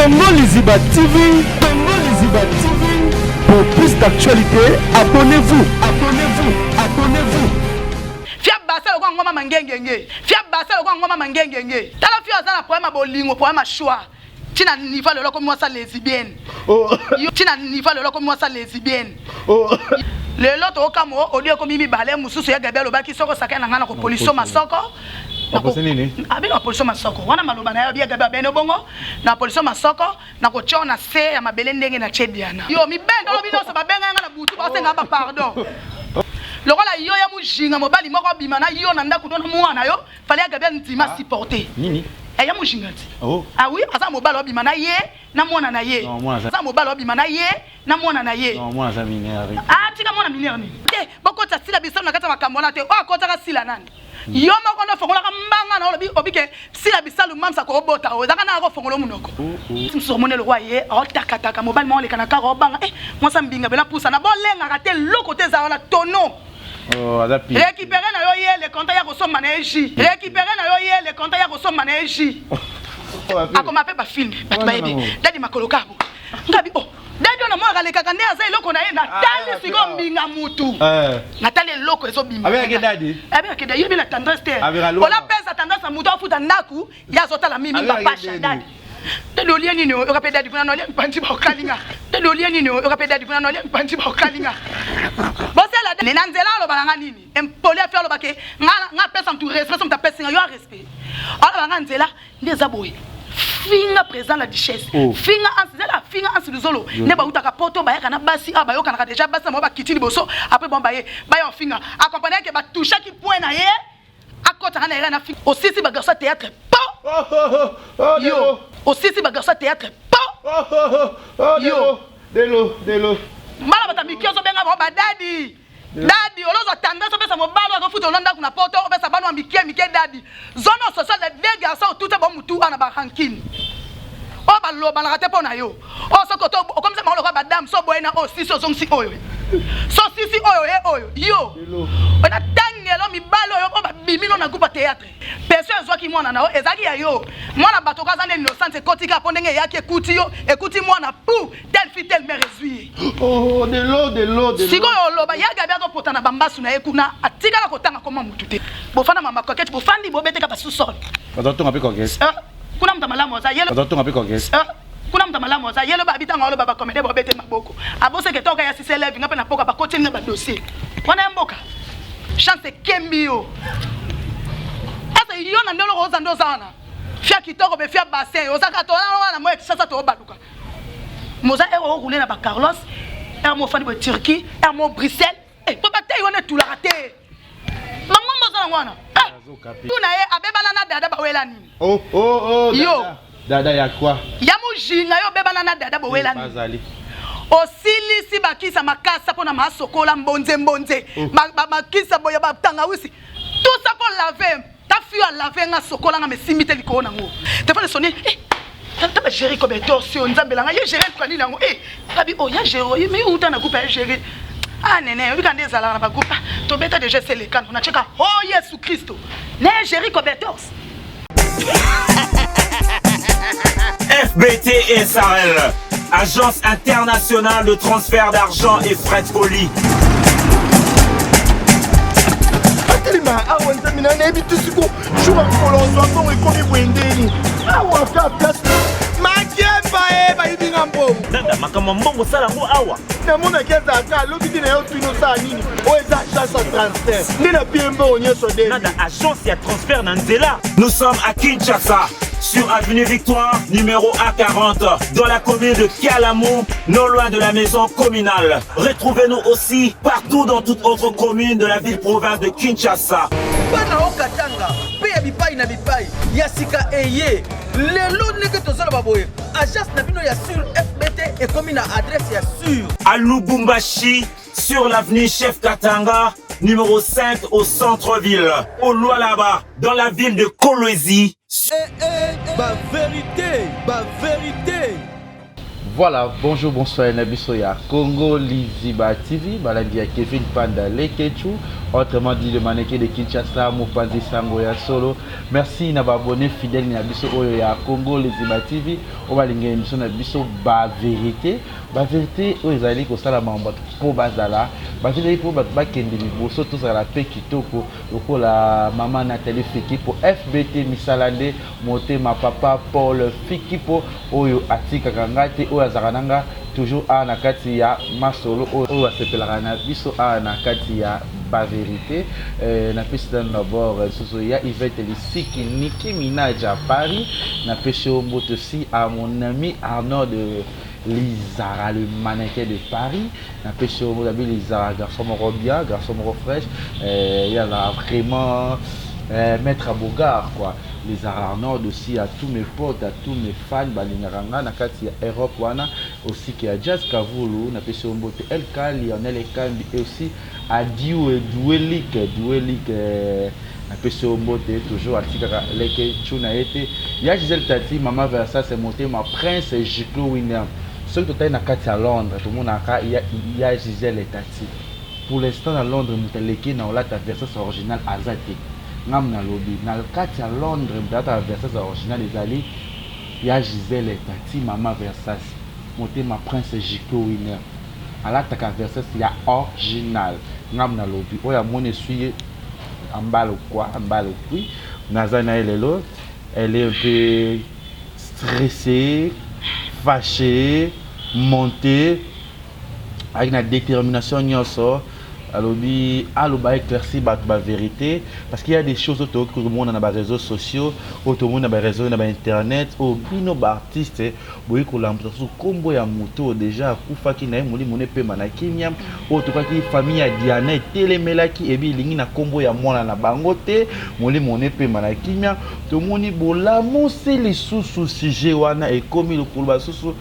Congo Liziba TV, Congo Liziba TV. Pour plus d'actualité, abonnez-vous, abonnez-vous, abonnez-vous. Fia basa lokwa ngoma mangengenge. Fia basa lokwa ngoma mangengenge. Tala fia za poema bolingo, poema choix. Tina niva lelo comme moi ça lesbienne. Oh. Tina niva lelo comme moi ça lesbienne. Oh. Lelo to kamo audio ko mimi balé mususu ya Gabriel Obaki soko sakana ngana ko police masoko. Abi na police masoko. Wana maloba na ya Gabriel Beno bongo na police masoko na ko chona se ya mabele ndenge na chediana. Yo mi bendo lo bino so babenga ngana butu ba senga ba pardon. Lokola yo ya mujinga mobali moko bimana yo na ndako dona mwana yo fallait ya Gabriel Ntima supporter. Nini? Eh ya mujinga ti. Oh. Ah oui, asa mobali obimana ye na mwana na ye. Asa mobali obimana ye na mwana na ye. Non, moi ça minere. Ah, tika mwana minere ni. Eh, boko ta sila biso na kata makambo na te. O akota ka sila nani? Yo moko no fongola ka mbanga na olobi obike sila bisalu mamsa ko obota o zaka na ko fongolo munoko. Timso monele roi ye o takataka mobali mo le kana ka robanga. Eh, moi ça mbinga bela pusa na bolenga ka te loko te za na tono. Oh, adapi. Récupérer na yo ye le compte ya ko so maneji. Récupérer na yo ye le compte ya ko so maneji. Akoma pe ba film. Ba yebi. Dadi makolokabo. Ngabi oh. Dadi ona mwa kaleka kande aza eloko na ye natali siko mbinga mutu. Natali eloko ezo bimba. Avec dadi. Avec dadi yebi la tendresse te. Ola pesa tendresse mutu afuta ndaku ya zota la mimi ba pasha dadi. Dadi olieni ni okape dadi kuna no panti ba okalinga. Dadi olieni ni okape dadi kuna no panti ba okalinga. Bosela dadi nanzela lo balanga nini? Empoli afia lo bake nga pesa mtu respect so mta pesa yo respect. Ala balanga nzela ndeza boye. Finga présent la duchesse. Finga anzela finga ansiluzolo. Ne ba utaka poto ba yaka na basi aba yoka na déjà basi mo ba kitini boso après bon ba ye ba yo finga accompagner que ba toucher qui point na ye akota na era na finga aussi si ba garçon théâtre po. Yo aussi si ba garçon théâtre po. Yo Delo. Mala bata mikiozo benga ba dadi. Dadi olozo tendance pesa mobalo ko futo londa kuna poto pesa bano mike dadi zone sociale de deux garçons tout est bon mutu ana ba ranking o ba lo ba la rate pona yo o so ko to comme ça ma lo ba dame so boyna o si so zong si oyo so si oyo yo ona tangelo mi balo yo ba bimilo na groupe théâtre personne zo ki mwana na o ezaki ya yo mwana bato kaza ne innocent kotika pondenge yake ekuti yo ekuti mwana pou tel fit tel me résuit oh de l'eau siko yo lo ba ya Gabriel to potana bambasu na ekuna atika la kotanga koma mutu te bofana mama kokete bofandi bobeteka ba sous-sol bato ngapi kokese kuna mta malamu za yelo bato ngapi kokese kuna mta malamu za yelo ba bitanga lo baba komede bobete maboko abose ke toka ya sise levi ngapa na poka ba kotini ba dossier wana mboka chance kembio asa yo na ndolo roza ndo sana fia kitoko be fia bassin ozaka to na mo sasa to baluka moza ero rouler na ba Carlos mo fani bo Turquie mo Bruxelles po batay wana tula raté maman moza na wana tuna ye abebana na dada ba wela nini yo dada ya kwa ya mujinga yo bebana na dada ba wela nini bazali osili si bakisa makasa pona masokola mbonze makisa boya ba tanga wisi tout ça pour laver ta fille a laver nga sokola nga mesimite liko nango te fa sonner taba gérer comme torsion nzambela nga ye gérer kwani nango kabi o ya gérer mais uta na coupe gérer ah nene yo bikande zala na ba coupe to beta déjà c'est le kan on a cheka oh Jésus Christ ne gérer comme torse FBT SARL, Agence internationale de transfert d'argent et frais de colis. Nanda makama mbongo sala ngo awa. Na mona keza ka lobi na yo tuno sa nini. O eza agence de transfert. Nina piembe onyeso de. Nanda agence ya transfert na nzela. Nous sommes à Kinshasa, sur avenue Victoire, numéro A40, dans la commune de Kalamou, non loin de la maison communale. Retrouvez-nous aussi partout dans toute autre commune de la ville-province de Kinshasa. Bana okatanga, pe bipai na bipai, yasika eye. Lelo neke tozala baboye. Agence na bino ya sur FBT et commune à adresse ya sur. À Lubumbashi, sur l'avenue Chef Katanga, numéro 5 au centre-ville. Au Lualaba, dans la ville de Kolwezi. Ba vérité. Voilà, bonjour, bonsoir, Nabiso ya Congo Liziba TV, balandi ya Kevin Panda Lekechu, autrement dit le mannequin de Kinshasa, Mopanzi Sango ya Solo. Merci na abonné fidèle Nabiso oyo ya Congo Liziba TV, on va linga émission Nabiso ba vérité oyo ezali ko sala mamba po bazala, bazali po ba kende liboso to sala pe kitoko, lokola maman Nathalie Fiki pour FBT Misalande, motema papa Paul Fiki po oyo atika kangate oyo azakananga toujours a na kati ya masolo oyo asepelaka na biso a na kati ya ba vérité. Na pesi d'abord soso ya Yvette Lisiki Nicki Minaj à Paris, na pesi mbote aussi à mon ami Arnaud de Lizara, le mannequin de Paris. Na pesi mbote abi Lizara, garçon moro bien, garçon moro fraîche, il y a vraiment Maître Abogard quoi. Les Arnaud aussi à tous mes potes, à tous mes fans, Balinaranga, Nakati Europe, Wana, aussi qui a Jazz Kavulu, Napesi Ombote, El Kali, Lionel Ekambi, et aussi à Duelik, Napesi Ombote, toujours à Tikara, Leke, Chuna été. Il y a Gisèle Tati, Maman Versa, c'est monté, ma prince Jiclo William. Ce que tu as Nakati à Londres, tout le monde il y a Gisèle et Tati. Pour l'instant, à Londres, Mouteleke, na la version originale Azati. Ngam na lobby na kati ya Londres data Versace original ezali ya Gisèle et Tati Maman Versace motema prince Jiko Winner alataka Versace ya original ngam na lobby oya mone suye ambalo quoi ambalo puis nazana elelo elle est un peu stressée, fâchée, montée avec une détermination nyonso. Alors, aloba éclairci la vérité parce qu'il y a des choses autour que le monde a les réseaux sociaux, autour monde a les réseaux internet, au bino artiste, boy ko lampa sur combo ya moto déjà kufa ki na moli mone pe manakimia, autour ki famille ya Diana telemelaki ebi lingi na combo ya mwana na bangote, moli mone pe manakimia, to moni bola monse les sous sujet wana et comme le kulba susu,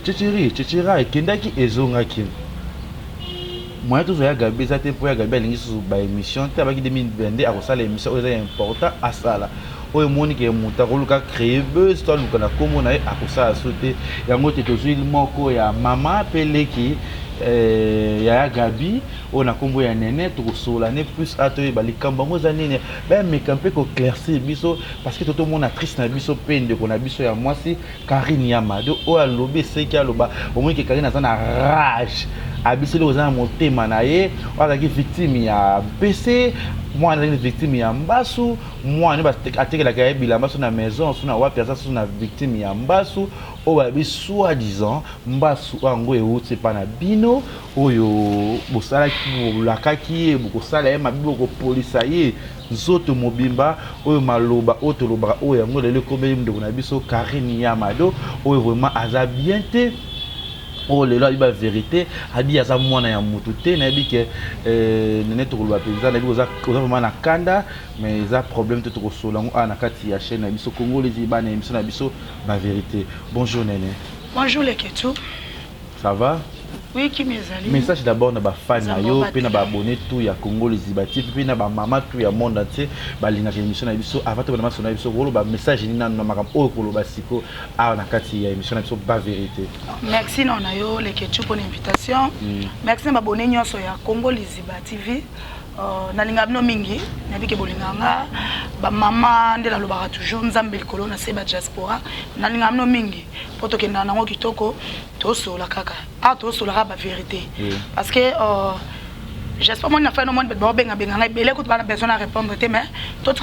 tchitira et kendaki ezongaki. Moi, tout ça, Gabi, ça pour Gabi, il y a une émission, tu as 2022, à ça, l'émission est importante à ça. Là, au monde qui est monté, on a créé buzz, toi, nous avons commencé à ça, à sauter. Il y a un autre toujours il y a maman appelée qui, il y a Gabi, on a combo ya nene, tout sur l'année plus à toi, les cambons années, ben mais quand peut éclaircir biso, parce que tout le monde a triste na biso peine de qu'on a biso ya moi si Karine Yamado, au a lobé c'est qui a loba, au moins que Karine a ça na rage. Abisé aux gens monté manaye, on a été victime ya PC, moi on a été victime ya Mbasu, moi on a attaqué la Gaëlle Bilambasu na maison, on a wapia ça on a victime ya Mbasu, on a soi-disant Mbasu ango et autres c'est pas na bino, oyo bosala ki la kaki, bosala e mabibo ko polisaye, zoto mobimba, oyo maloba, oto loba, oyo ango le kobeli mdo na biso Karine Yamado, oyo vraiment aza bien te. Oh le là il va vérité a dit à ça mwana ya mutu te na bi que nene to kolba penza na bi oza vraiment na kanda mais ils a problème tout ko solango na kati ya chaîne na biso Congo Liziba na émission na biso ba vérité. Bonjour Nene. Bonjour Lekechu. Ça va? Oui, qui mes amis. Message d'abord na ba fan na yo pe na ba abonné tout ya Congo Liziba TV pe na ba maman tout ya monde entier ba linga émission na biso avant to ba na biso rolo ba message ni na makam o ko lo ba siko a na kati ya émission na biso ba vérité. Merci non na yo Lekechu pour l'invitation. Merci ba abonné nyonso ya Congo Liziba TV. Nalinga bino mingi nabike bolinganga ba mama ndela lobaka toujours nzambe likolo na seba diaspora nalinga bino mingi poto ke nango kitoko to sola kaka to sola ba vérité parce que j'espère mon affaire no mon be benga benga belé ko ba besoin à répondre te mais tout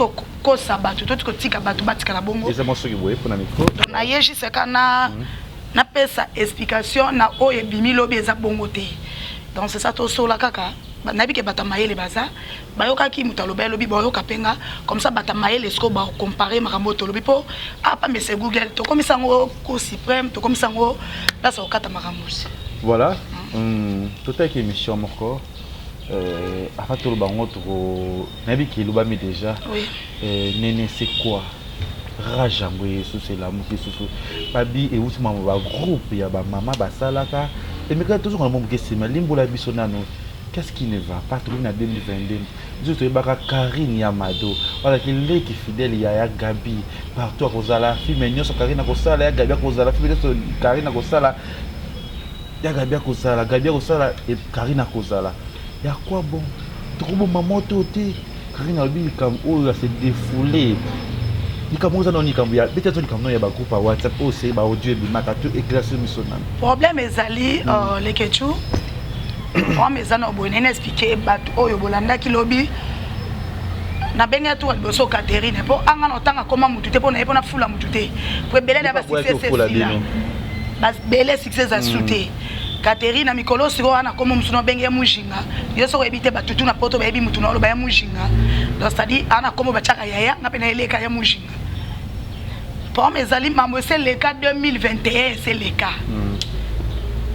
ko sabatu tout ko tika batu batika la bongo c'est moi ce qui boye pour na micro na yeji sekana na pesa explication na o ebimi lobi eza bongo te donc c'est ça to sola kaka nabi ke bata mayele baza bayoka ki mutaloba lobi bayoka penga comme ça bata mayele esko ba comparer makambo to lobi po apa mais c'est Google to comme ça ngo ko suprême to comme ça ngo là ça okata makambo. Voilà. Tout est émission encore avant tout le bango to nabi ki loba mi déjà. Oui. Nene c'est quoi? Rajango yesu c'est l'amour qui sous babi et outi mama ba groupe ya ba mama ba salaka et mais quand toujours on m'a dit c'est ma limbo la biso nano qu'est-ce qui ne va pas tout en 2022 nous tu baka Karine Yamado voilà qu'il est qui fidèle ya Gabi partout à Kozala fille mais so Karine Kozala ya Gabi Kozala fille so Karine Kozala ya Gabi Kozala Gabi Kozala et Karine Kozala ya quoi bon trop bon maman toté Karine Albi comme oh là c'est défoulé ni comme ça non ni comme ya peut-être ni comme non ya ba groupe WhatsApp aussi ba audio bi maka tout éclaircir misonam problème ezali les kechu moi mes ana obonene expliquer bato oyo bolanda kilobi na benga tu liboso Catherine po anga no tanga koma mutu te po na epo na fula mutu te po belele ba succès bas belele succès za souté Catherine na mikolo siko ana koma musuno benga mujinga yeso ebite batutu na poto ba ebi mutu na lo ba ya mujinga donc c'est-à-dire ana koma ba chaka yaya na pena eleka ya mujinga pour mes amis mambo c'est le cas 2021 c'est le cas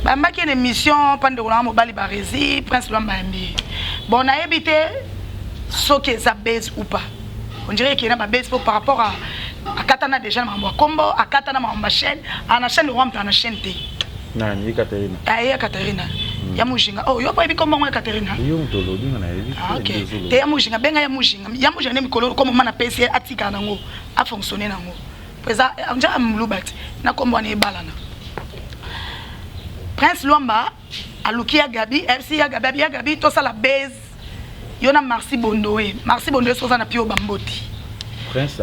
bambaki une émission pendant que mobali barezi prince Luamba mbi bon na habité ce que ça baisse ou pas on dirait qu'il y a ma baisse par rapport à katana déjà mambo combo à katana mambo chaîne ana chaîne Luamba ana chaîne té nani Catherine ya Catherine ya mujinga oh yo pa bi combo ya Catherine yo mtolo dinga na ebi OK te ya mujinga benga ya mujinga ne mikolo comme mana PC atika nango a fonctionner nango pesa anja mlubati na combo na ebalana Prince Luamba alukia Gabi FC ya Gabi to ça la base yona Marcy Bondoé so ça na pio bamboti Prince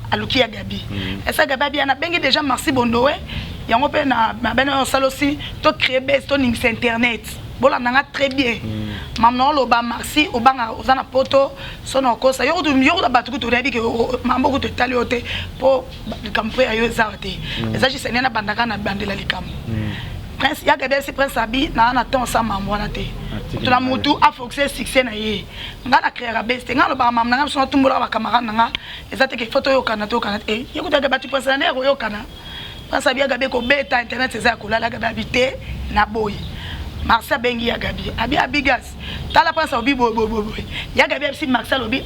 alukia Gabi esa Gabi ana bengi déjà Marcy Bondoé yango pe na bena sala aussi to créer base to ning internet bola nanga très bien mamno lo ba Marcy obanga ozana poto sono kosa yo da batuku to rebi ke mambo ko to tali ote po likampo ayo zarte esa ji senena bandaka na bandela likampo Prince ya Gabi c'est Prince Abi na ton sa mamwana te to na mutu a foncé succès na ye ngana créer base te ngalo ba mamna ngam so tumbola ba camarade nga ezate ke photo yo kana to kana e yo kuta Gabi Prince na yo kana Prince Abi ya Gabi ko beta internet c'est ça ko la Gabi habité na boy Marcel bengi ya Gabi abi abigas tala Prince Abi boy ya Gabi si Marcel Obi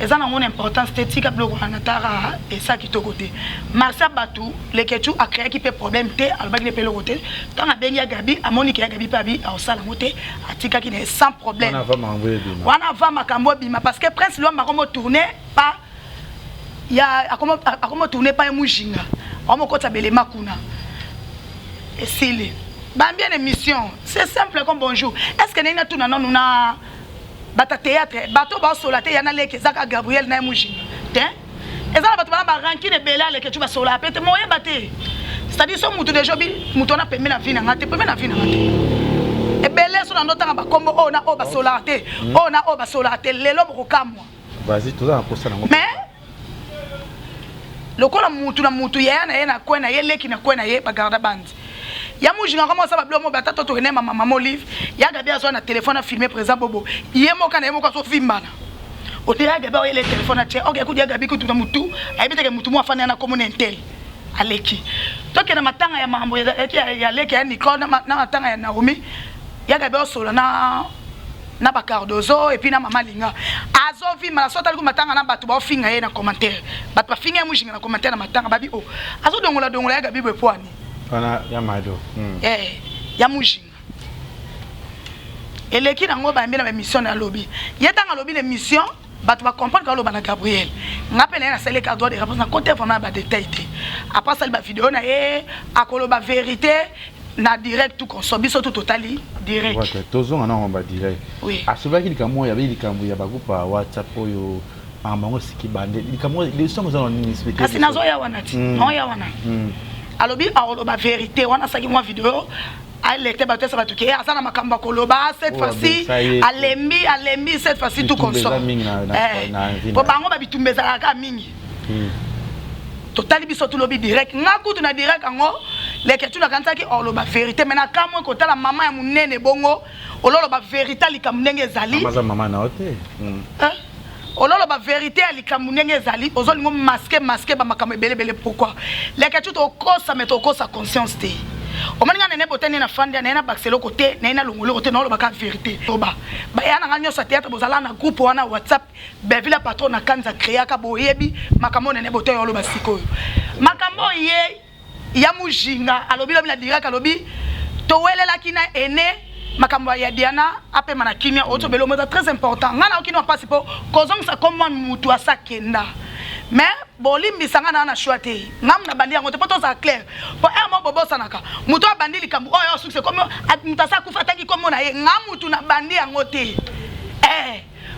eza na mon importance esthétique bloko na tara et ça qui to côté Marcel Batou le ketu a créé qui peut problème té albaki le pelo côté tant a bengi ya Gabi a monique ya Gabi pabi a osala moté atika qui n'est sans problème wana va makambo bima parce que Prince Luamba comme tourner pas ya comme tourner pas mujinga on kota bele makuna et c'est bien émission c'est simple comme bonjour est-ce que nena tuna non na bata théâtre bato ba solaté yana leke zaka Gabriel na mujinga hein ezala bato ba rankine bela leke tu ba sola pete moye baté c'est-à-dire so mutu de jobi mutu na pembe na vie na ngate pembe na vie na ngate e belé so na ndota ba kombo o na o ba solaté o na o ba solaté lelo boko kamwa vas-y tout ça pour ça na mais lokola mutu na mutu yana kwena ye leki na kwena ye ba garda band ya mujinga comment ça va blomo bata to ne mama Olive ya Gabi azo na téléphone a filmer présent bobo yemo kana yemo kwa so fimbana o te ya Gabi o le téléphone a che ok ku dia Gabi ku tuta mutu ayibite ke mutu mo afana na commune intel aleki to ke na matanga ya mambo ya leki ya Nicole na matanga ya Naomi ya Gabi o solo na ba Cardozo et puis na mama Linga azo vi mala sota ku matanga na batu ba finga ye na commentaire batu ba finga mujinga na commentaire na matanga babi o azo dongola ya Gabi be poani Pana Yamado. Ya mujinga. Eleki nango ba mbela mission na lobby. Yetanga lobby l'émission, bato ba comprendre que lo bana Gabriel. Ngapela na sele ka droit de réponse na côté vraiment ba détail té. Après ça ba vidéo na akolo ba vérité na direct tout consomme biso tout totali direct. Ouais, tozo na on ba direct. Oui. Asuba ki likambo ya likambo ya bakupa WhatsApp oyo amango sikibande. Likambo les songs za on expliquer. Kasi nazo ya wana ti. Non ya wana. Alobi a vérité wana saki moi vidéo a lecté bato ça batuke azana makamba koloba cette fois-ci alembi cette fois-ci tout consomme po bango ba bitumbeza la ka mingi totali biso tout lobi direct ngakutu na direct ango leke tu na kantaki oloba vérité mais na kamwe kotala mama ya munene bongo oloba vérité likamnenge zali mama na hote ololo ba vérité alikambu ndenge ezali ozolingo masquer ba makambo belebele pourquoi leke tu to kosa mais to kosa conscience te omaninga nene botene na fandi na baxelo côté na longolo côté na lo baka vérité toba ba yana nga nyosa théâtre bozala na groupe wana WhatsApp bevila patron na kanza créa ka boyebi makambo nene botene lo basiko makambo ye ya mujinga alobi lobi na direct alobi to welela kina ene makambo ya Diana ape mana kimia auto belo mo très important ngana okino passe po kozong sa comme mutu asakenda mais bolimbi sanga na choité ngam na bandi yango te poto ça clair po mo bobo sanaka mutu abandi likambu oyo succès comme mutasa kufa tangi comme na ye ngam mutu na bandi yango te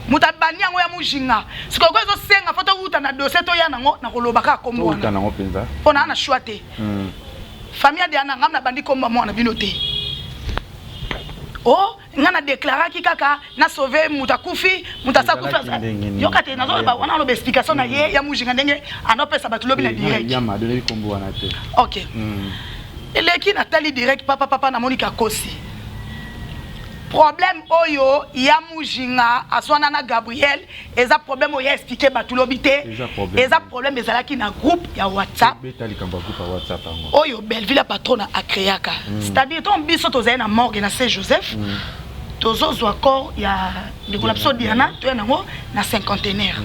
mutabani yango ya mujinga siko ko zo senga foto uta na dossier to ya nango na kolobaka kombo uta nango penza pona na choité famille de ngam na bandi kombo mo na binote oh ngana déclarer ki kaka na sauver mutakufi mutasa kufa yokate nazo ba wana lo explication na ye ya mujinga ndenge anopesa batu lobi na direct ya ma donner kombo wana te OK eleki Nathalie direct papa na Monica Kosi problème oyo ya mujinga aswana na Gabriel eza problème oyo expliquer batu lobité eza problème ezalaki na groupe ya WhatsApp betali kamba groupe ya WhatsApp ango oyo Belleville patrona akreaka c'est-à-dire ton biso tozali na morgue na Saint-Joseph tozozo accord ya de collapso Diana to yango na cinquantenaire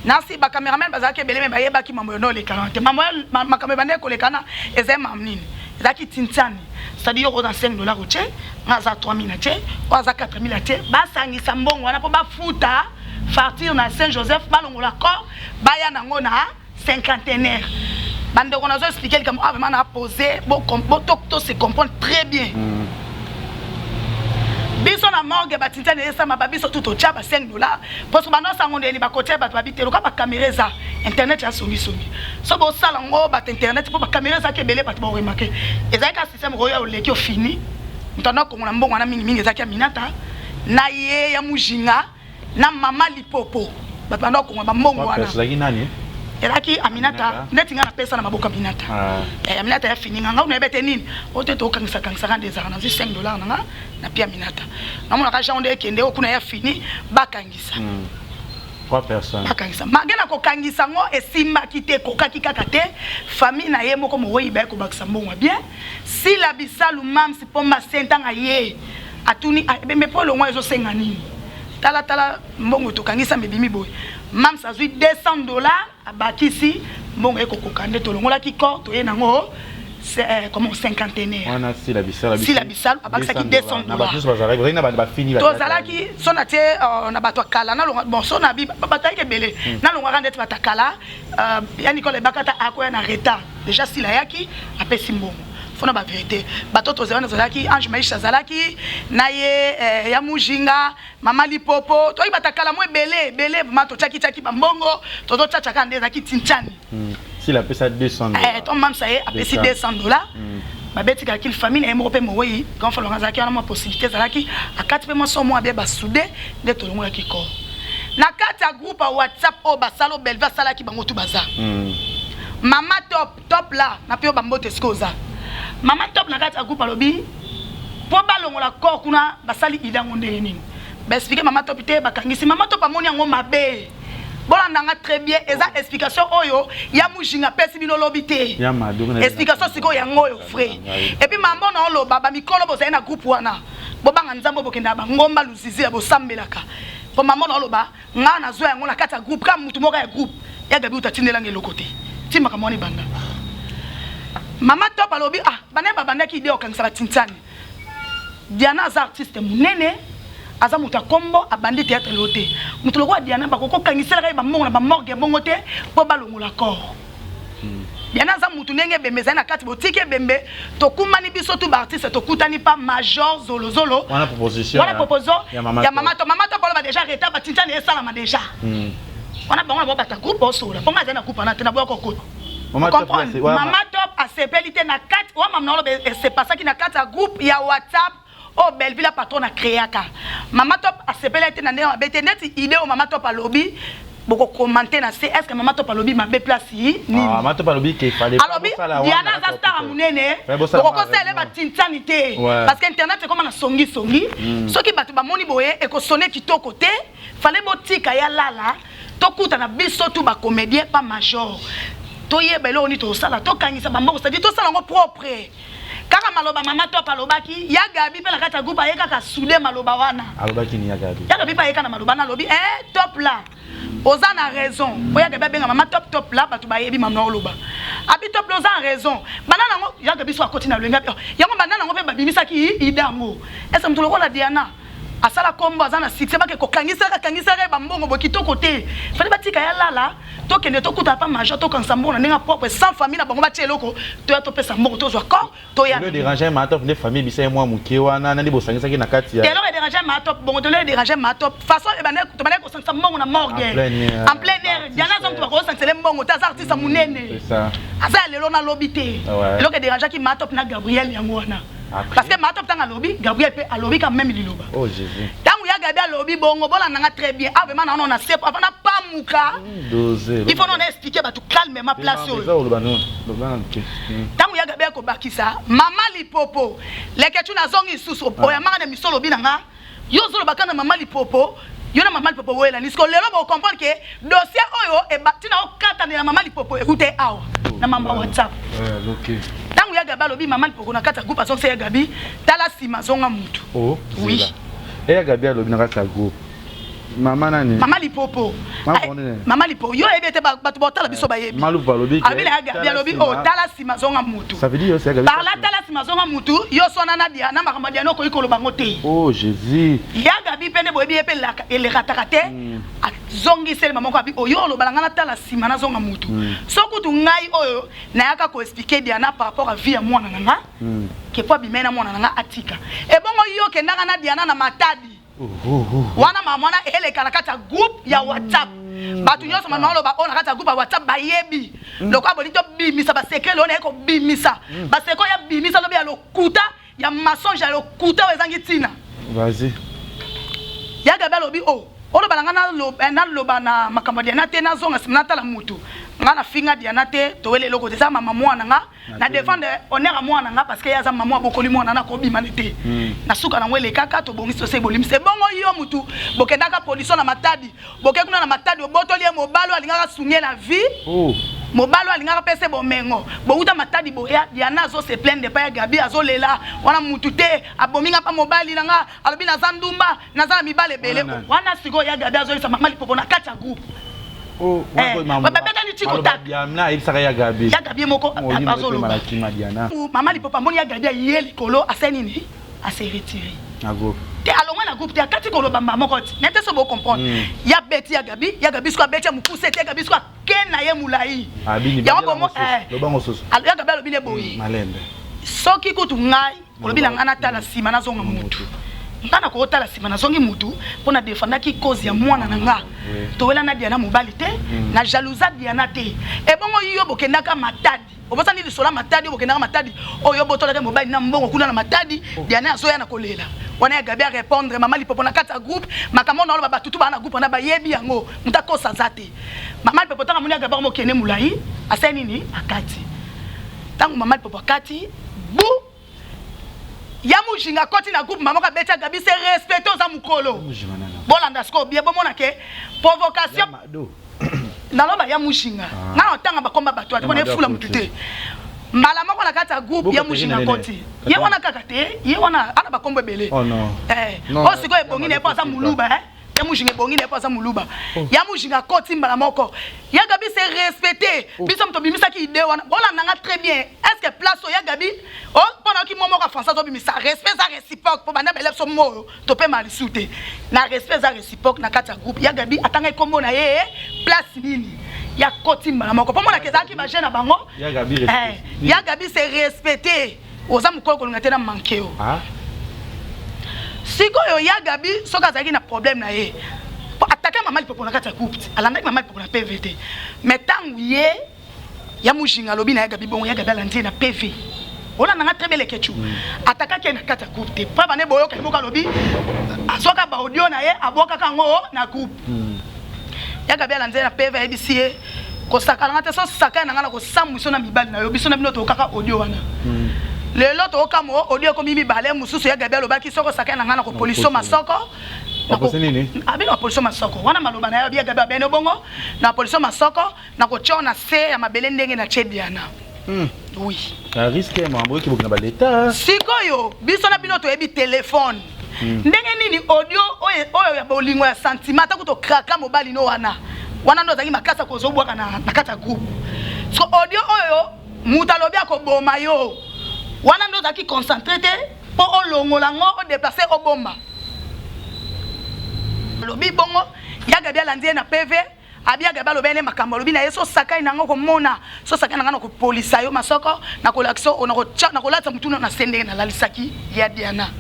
nasi ba cameraman bazaki beleme ba yebaki mambo no le kalante mambo makambe bande ko le kana eza mamnini ezaki tintani c'est-à-dire on a $5 au tché on a 3000 tché on a 4000 tché ba sangisa mbongo wana po ba futa partir na Saint-Joseph balongola corps ba ya nango na cinquantenaire bande on a expliqué comme vraiment na poser bon to se comprendre très bien biso na morgue batintani esa mababiso tout au tcha ba $5 parce que bano sangondeli ba côté ba babitelo ka ba caméra za internet ya songi so bo sala ngo ba internet po ba caméra za ke belé ba to remarquer ezali ka système roya o leki o fini ntana ko ngona mbongo na mingi ezaki Aminata na ye ya mujinga na mama lipopo ba bano ko ngoma mbongo wana ezaki nani elaki Aminata neti nga na pesa na maboka Aminata Aminata ya fini nga na ebete nini ote to kangisa des ans na $5 nga na pia Aminata na mona ka jonde kende okuna ya fini bakangisa 3 personnes bakangisa magena ko kangisa ngo esimba kite kokaki kaka te famille na ye moko moyi ba ko bakisa mbongo bien si la bisalu mam si pomba sentanga ye atuni me polo ngo ezo senga nini tala mbongo to kangisa mebimi boy mam sa zui $200 abakisi mbongo ekokokande to longola ki corps to ye nango c'est comme cinquantenaire on a si la bisal abakisaki $200 na bato bazala ko na ba fini ba tozalaki sona te na bato kala na longa bon sona bi bataki belé na longa rande batakala ya Nicole Bakata akoya na retard déjà si la yaki apesi mbongo fona ba vérité bato tozalana zalaki Ange Maisha zalaki na ye ya mujinga mama lipopo to batakala mo belé mato chaki bambongo toto chacha kande zaki tinchani si la pesa $200 ton mam ça y est apesi $200 babeti ka kil famille et mo pe mo oui quand fallo ngazaki na ma possibilité zalaki akati pe mo so mo abia ba soudé de to longola ki ko na kati ya groupe WhatsApp o basalo belva salaki bango tu baza mama top là na pe o bambote skoza mama top na kati ya groupe alobi po balongola ko kuna basali idango ndenge nini ba expliquer mama top te bakangisi mama top amoni yango mabe bona nanga très bien eza explication oyo ya mujinga pesi bino lobité explication siko yango oyo frère et puis mambo na oloba ba mikolo bo na groupe wana bo banga nzambo bokenda ba ngomba luzizi ya bo sambelaka po mambo na oloba nga na zo yango na kata groupe ka mutu moka ya groupe ya gabi utatindela ngelo côté tima kamoni banda mama top alobi bana banda ki idée okangisa batintani Diana za artiste munene aza muta kombo abandi théâtre loté mutu lokwa Diana bakoko kangisela kai ba mongo na ba morgue bongo te po balongola corps Diana za mutu nenge bembe za na kati botike bembe to kumani biso tu ba artiste to kutani pa Major Zolo wana proposition ya mama to polo ba déjà reta ba tintani esala ma déjà wana bango ba bata groupe oso la ponga za na groupe na te na boya kokota mama top a sepelité na kati wa mamna lo c'est pas ça qui na kati ya groupe ya WhatsApp o Belleville patron a créé ka mama top a sepelité na ndé bete net idée o mama top a lobby boko commenter na c'est est-ce que mama top a lobby ma be place yi ni mama top a lobby qu'il fallait pas ça Diana za star munene boko ko sele ba tintanité parce que internet c'est comme na songi soki batu ba moni boye e ko sonner kitoko te fallait botika ya lala to kuta na biso tu ba comédien pas major to yebelo oni to sala to kangisa bambo c'est-à-dire to sala ngo propre kaka maloba mama top alobaki ya Gabi pe la kata groupe ayeka ka souder maloba wana alobaki ni ya Gabi pa yeka na maloba na lobi top là oza na raison oya Gabi benga mama top là batu bayebi mama oloba abi top là oza na raison banana ngo ya Gabi so akoti na lwenga yango banana ngo pe babimisa ki idango esa mtu lokola Diana asala kombo azana succès ba ke ko kangisa ba mbongo bokito côté fali batika ya lala to kende to kuta pa major to kansambo na ninga propre sans famille na bango ba tieloko to ya to pesa mbongo to zo accord to ya le déranger ma top ne famille bisa moi muke wana na ndi bosangisa ki na kati ya telo déranger ma top bongo to le déranger ma top façon e bana to bana ko sangisa mbongo na morgue en plein air Diana zo to ko sangisa mbongo ta artiste munene c'est ça asa lelo na lobité lelo ke déranger ki ma top na Gabriel yango wana parce que ma top tanga lobby Gabriel peut a lobby quand même liloba oh Jésus tangu ya Gabriel lobby bongo bola nanga très bien ah vraiment non on a sep avant pas muka doser il faut non expliquer ba tout calmement place tangu ya Gabriel ko bakisa mama lipopo leke tu na zongi susu o ya manga na misolo binanga yo zolo bakana mama lipopo yo na mama lipopo wela nisko lelo ba comprendre que dossier oyo e batina o kata na mama lipopo écoutez awa na mama WhatsApp OK tangu ya Gabi alobi mama lipopo na kata groupe aso ya Gabi tala sima zonga mutu oh oui ya Gabi alobi na kata groupe mama nani mama lipopo mama lipopo yo ebete batu botala biso bayebi malu balobi abi na Gabi alobi o tala sima zonga mutu ça veut dire c'est Gabi par la tala sima zonga mutu yo sona na dia na makamba dia no ko ikolo bango te oh Jésus ya Gabi pene boyebi epe la ele ratakate zongi sel maman ko abi o yo lo balanga na tala sima na zonga mutu sokutu ngai oyo na yaka ko expliquer Diana par rapport à vie à mwana nanga ke po bimena mwana nanga atika e bongo yo ke ndanga na Diana na matadi wana mamona ele kala kata groupe ya WhatsApp batu nyonso mama lo ba ona kata groupe ya WhatsApp bayebi loko abonito bimisa ba secret lo na ko bimisa ba secret ya bimisa lo ya lokuta ya mensonge ya lokuta wezangi tina vas-y ya Gabi lobi o ono balanga na loba na makambo Diana te na zonga simna tala mutu nga na finga Diana te to wele loko te za mama mwana nga na défendre honneur à mwana nga parce que ya za mama bokoli mwana na ko bima te na suka na wele kaka to bongi so se bolim se bongo yo mutu bokendaka police na matadi bokekuna na matadi obotoli e mobalo alingaka sunye la vie mobalo alingaka pese bomengo bouta matadi boya Diana zo se plaindre pa ya Gabi azolela wana mutu te abominga pa mobali nanga alobi na zandumba na za mibale bele wana siko ya Gabi azolisa mama lipopo na kati ya groupe oh mama baba ni tiko tak Diana ibisaka ya Gabi moko azoloba mama lipopo mboni ya Gabi ye likolo aseni ni ase retirer na groupe te alongwa na groupe te akati ko loba mama koti nete so bo comprendre ya beti ya Gabi so beti ya mupuse te Gabi so kena ye mulai ya ko mo lobango soso ya Gabi lobi ne boyi malembe soki kutu ngai olobi na ngana tala sima na zonga mutu ngana ko tala sima na zongi mutu pona defenda ki cause ya mwana na nga to wela na Diana mobali te na jalousa Diana te e bongo yo bokendaka matadi obosa ni lisola matadi bokendaka matadi oyo botola ke mobali na mbongo kuna na matadi Diana azoya na kolela wana ya Gabi a répondre mama lipopo na kata groupe makambo na ba tutu ba na groupe na ba yebi yango mutako sazate mama lipopo tanga muni ya Gabi mo kene mulai aseni ni akati tangu mama lipopo akati bu ya mujinga koti na groupe mama ka betia Gabi se respecter za mukolo bolanda sko bien bomona ke provocation naloba ya mujinga na otanga bakomba bato ati kone fula mutute mbala moko na kata groupe ya mujinga koti ye wana kaka te ye wana ana bakombo bele oh non o siko ebongi ne pa za muluba ya mujinga ebongi ne pa za muluba ya mujinga koti mbala moko ya Gabi se respecter biso mto bimisa ki ide wana bolanda nga très bien est-ce que place ya Gabi oh pendant ki momo ka français zo bimisa respect za réciproque pour bana belep so mo to pe mali souté na respect za réciproque na kata groupe ya Gabi atanga kombo na ye place nini ya koti mbala moko pomona kezaki ba jeune bango ya Gabi respect ya Gabi se respecter oza mukolo ko ngate na mankeo sikoyo ya Gabi soka zaki na problème na ye attaquer mama lipopo na kati ya groupe alandaki mama lipopo na PVT mais tangu ye ya mujinga lobi na ya Gabi bongo ya Gabi alandi na PV ona nanga très belle kechu attaquer na kati ya groupe te pa bane boyo ka moka lobi asoka ba audio na ye aboka kango na groupe ya Gabi alandi na PV ABC ko sakana te so sakana ngana ko samuso na mibali na yo biso na bino to kaka audio wana lelo to kamo audio ko mimi bale mususu ya Gabi alobaki soko sakana ngana ko poliso masoko na ko nini abi na poliso masoko wana maloba na ya Gabi beno bongo na poliso masoko na ko chona se ya mabele ndenge na Diana oui un risque mambo ki bokina ba l'état sikoyo biso na bino to ebi téléphone ndenge nini audio oyo ya bolingo ya sentiment ta ko to kraka mobali no wana wana ndo zaki makasa ko zobwaka na kata groupe so audio oyo muta lobi akoboma yo wana ndo zaki concentré te po olongola ngo o déplacer obomba lobi bongo yaga bia landie na PV abia gaba lobene makambo lobi na yeso sakai nango ko mona so sakai nanga ko polisa yo masoko na ko lakso ona ko na ko latsa mutuna na sende na lalisaki ya Diana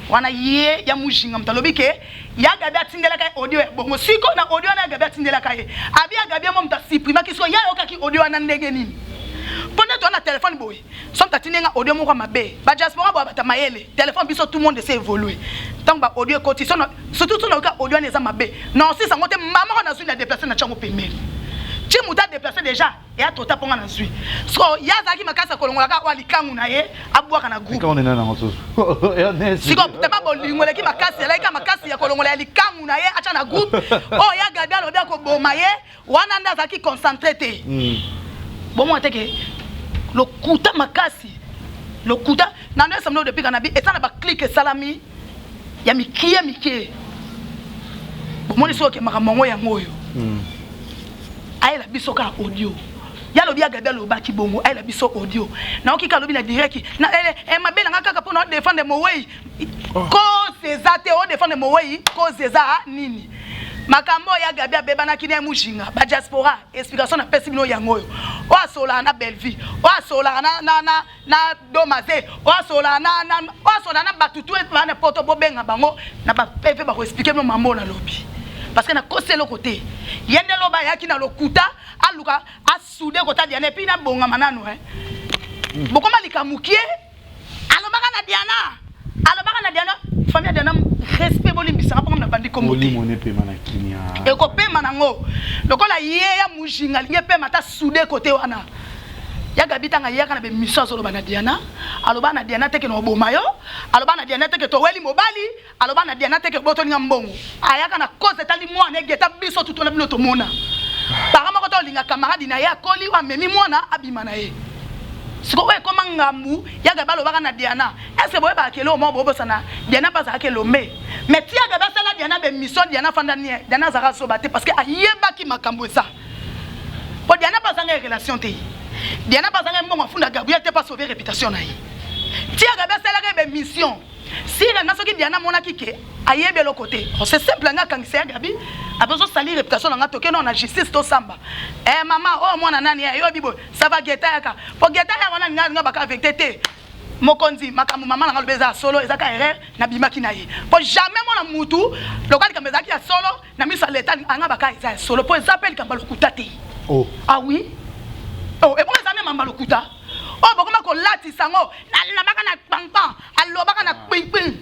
wana ye ya mujinga mtalobi ke yaga bia tindela kai audio bongo siko na audio na yaga bia tindela kai abia gabia mo mta supprima kiso ya yoka ki audio na ndenge nini pendant ton téléphone boy som ta tinenga audio mo kwa mabe ba diaspora ba ta mayele téléphone biso tout le monde s'est évolué tant ba audio côté surtout sur le cas audio neza mabe non si ça ngote maman na zui na déplacer na chango pemeli ti muta déplacer déjà et a tota ponga na zui so yazaki makasa kolongola ka wali kangu na ye abwaka na groupe on est na ngoso siko teba bolingole ki makasi la ka makasi ya kolongola ali kangu na ye acha na groupe oh ya gabia lo bia ko boma ye wana ndaza ki concentré te bon moi teke le kuta makasi le kuta na ndo samno depuis kanabi etana ba clique salami ya mikie bon moi so ke makamongo ya ngoyo ay la biso ka audio ya lobi ya gabia lo baki bongo ay la biso audio na okika lobi na direct na mabela ngaka ka pona défendre mo wey cause ezate o défendre mo wey cause eza nini makambo ya gabia beba na kine mujinga ba diaspora explication na pesi bino yango yo o asola na Belleville o asola na Domaze o asola na batutu na poto bobenga bango na ba PV ba ko expliquer no mambo na lobi parce que na kose le côté yende loba yaki na lokuta aluka asude kota Diana puis na bonga manano bokoma likamukie alobaka na Diana famille Diana respect bolimbisa pa na bandi komote e ko pema nango lokola ye ya mujinga linge pema ta sude côté wana ya gabita nga yaka na be mission solo na Diana aloba na Diana teke no bomayo aloba na Diana teke to weli mobali aloba na Diana teke boto nga mbongo ayaka na cause tali mwana geta biso tuto na bino to mona parama ko to linga camarade na ya koli wa memi mwana abima na ye siko we koma ngambu ya gabalo baka na Diana est-ce boye ba kelo mo bobo sana Diana pas za kelo mais tia gaba sala Diana be mission Diana fanda ni Diana za raso bate parce que ayeba ki makambo ça po Diana pas nga relation te Diana pas nga mbongo funda Gabriel te pas sauver réputation na yi tia gaba sala be mission si la naso ki Diana mona kike ayebe le côté c'est simple nga kangisa Gabi a besoin salir réputation nga toke non na justice to samba maman oh mwana nani yo bibo ça va geta yaka po geta ya wana nga baka avec tété mokonzi makamu maman nga lobeza solo ezaka erreur na bimaki na ye po jamais mona mutu lokali kambeza ki ya solo na misa leta nga baka eza solo po ezapeli kamba lokuta te oh ah oui oh et pourquoi ça même mamba lokuta oh bokoma ko lati sango na baka na pangpang alobaka na ping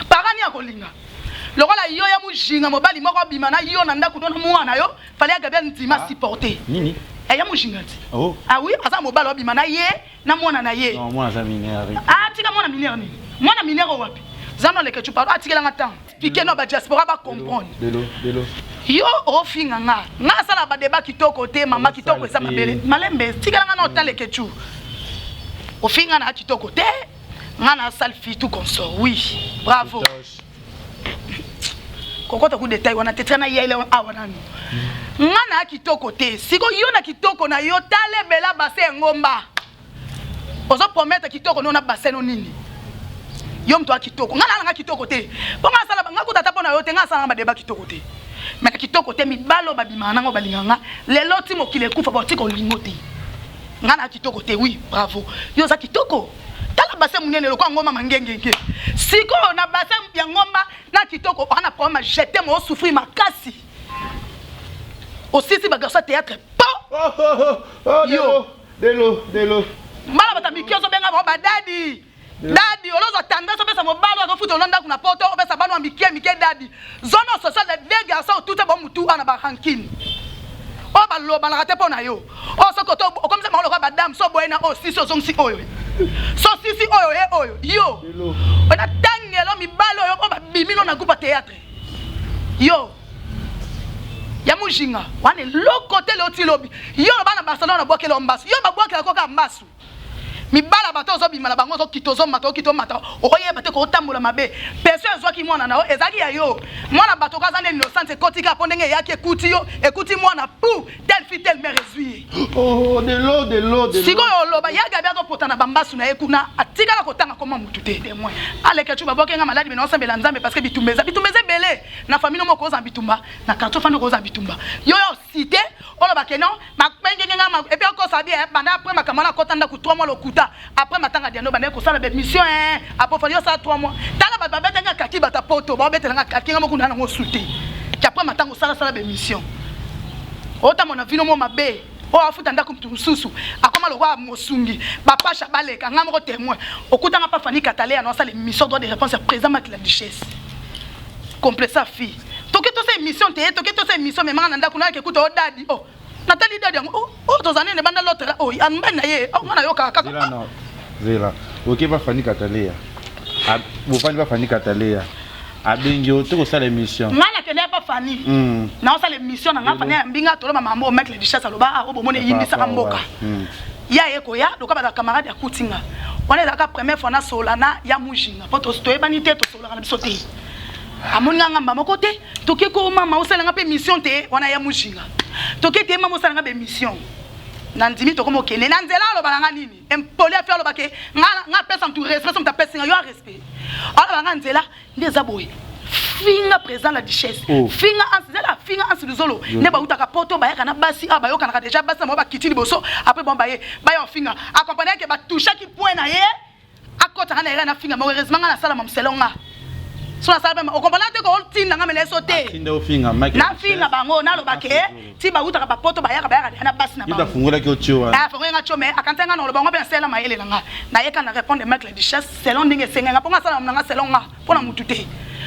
parani ya kolinga lokola yo ya mujinga mobali moko bimana yo na ndako dona mwana yo fallait ya gabia ntima supporter nini ya mujinga ti oh ah oui asa mobali bimana ye na mwana na ye non mwana za minere ah tika mwana minere ni mwana minere wapi zano leke tu parles atikela ngata piquer no ba diaspora ba comprendre delo yo ofinga nga sala ba débat kitoko te mama kitoko esa mabele malembe tikela nga no taleke tu ofinga na kitoko te nga na salfi tout consort oui bravo kokota ku détail wana tetana yele awana nga na kitoko te siko yo na kitoko na yo tale bela base ngomba ozo promettre kitoko no na base no nini yo mto kitoko nga na kitoko te bonga sala nga ko tata pona yo te nga sala ba débat kitoko te mais kitoko te mi balo babima nango balinganga lelo ti mokile kufa ba ti ko lingo te nga na kitoko te oui bravo yo za kitoko tala base munene lokwa ngoma mangengenge siko na base ya ngomba na kitoko ana problème jeter mo souffrir makasi aussi si bagasa théâtre pa yo delo mala batamikiozo benga ba dadi olozo tendance pesa mobalo azofuta olonda kuna poto opesa bano mikie dadi zone sociale de deux garçons tout est bon mutu ana ba ranking o ba lo ba la rate pona yo o so koto comme ça molo ba dame so boyena o sisi ozongsi oyo so sisi oyo yo ona tangelo mibalo yo o ba bimino na groupe théâtre yo ya mujinga wane lo côté lo ti lobi yo bana Barcelona bokelo mbasu yo ba bokela koka mbasu mibala bato ozobima na bango kitozo mata okoyeba te ko tambola mabe peso ezwaki mwana na ezaki ya yo mwana bato kaza ne innocent ekotika po ndenge yaki ekuti yo ekuti mwana pou tel fi tel me résuit oh de l'eau sikoyo loba yaga bia topota na bambasu na ekuna atikala kotanga koma mutu te témoin aleke chuba bokenga maladi bino osambela nzambe parce que bitumbeza belé na famille no moko oza bitumba na kanto fando ko oza bitumba yo cité oloba kenon makpenge nga et puis encore ça bien banda après makamana kotanda ku 3 mois lokuta après matanga diano banda ko sala be mission après falio ça 3 mois tala ba beta nga kaki bata poto ba beta nga kaki nga moko na ngo souté ki après matanga sala be mission ota mona vino mo mabe o afuta ndako mtu mususu akoma lokwa mosungi bapasha baleka nga moko témoin okutanga pa fani katalea no sala mission droit de réponse présent mak la duchesse complet sa fille toke to sa mission te toke to sa mission mais manga ndako na ke kuta o dadi oh natali dadi oh to zanene banda l'autre oh ambena ye oh ngana yo kaka zela no zela oke pa fani katalea bo fani pa fani katalea abengi o to ko sala mission ngana ke ne pa fani na o sala mission na nga fani mbinga to lo mama mo mec le duchesse aloba o bo mone yimbisa kamboka ya eko ya loka ba camarade ya kutinga on est la première fois na solana ya mujinga poto stoye bani te to solana bisote amoni nga mama kote toke ko mama osala nga pe mission te wana ya mujinga toke te mama osala nga be mission na ndimi to komo kene na nzela lo balanga nini empoli afia lo bake nga pesa mtu respect mta pesa yo respect ala nga nzela ndeza boye finga présent la duchesse finga anzela finga ansiluzolo ne ba utaka poto ba yaka na basi aba yoka na déjà basi mo ba kitili boso après bon ba ye ba yo finga accompagner ke ba toucher ki point na ye akota na na finga malheureusement na sala mamselonga sona sala ba okomprendre te ko tinda nga mele sauter tinda o finga maki na finga bango na lo bake ti ba utaka ba poto ba yaka na basi na bango ida fungula ki otio ah fungula nga chome akantanga na lo bango pe sela mayele nga na yeka na répondre mec la duchesse selon ndenge senga ponga sala nga selon nga pona mutute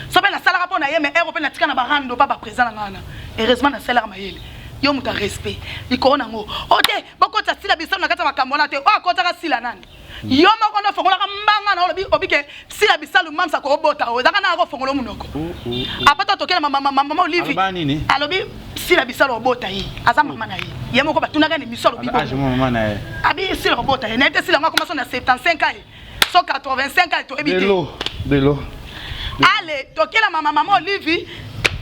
so pe na sala rapona ye mais ero pe na tika na barando pa ba présent na ngana heureusement na sela mayele yo muta respect ikona ngo ote bokota sila biso na kata makambona te o akota ka sila nani yo moko no fongola ka mbanga na olobi obike sila bisalu mamsa ko bota o zaka na ko fongola munoko apata tokela mama Olivi alobi sila bisalu obota yi aza mama na yi ye moko batuna ka ni misolo bibo mama na ye abi sila obota yi na te sila ngako maso na 75 ans so 85 ans to ebite de l'eau allez tokela mama Olivi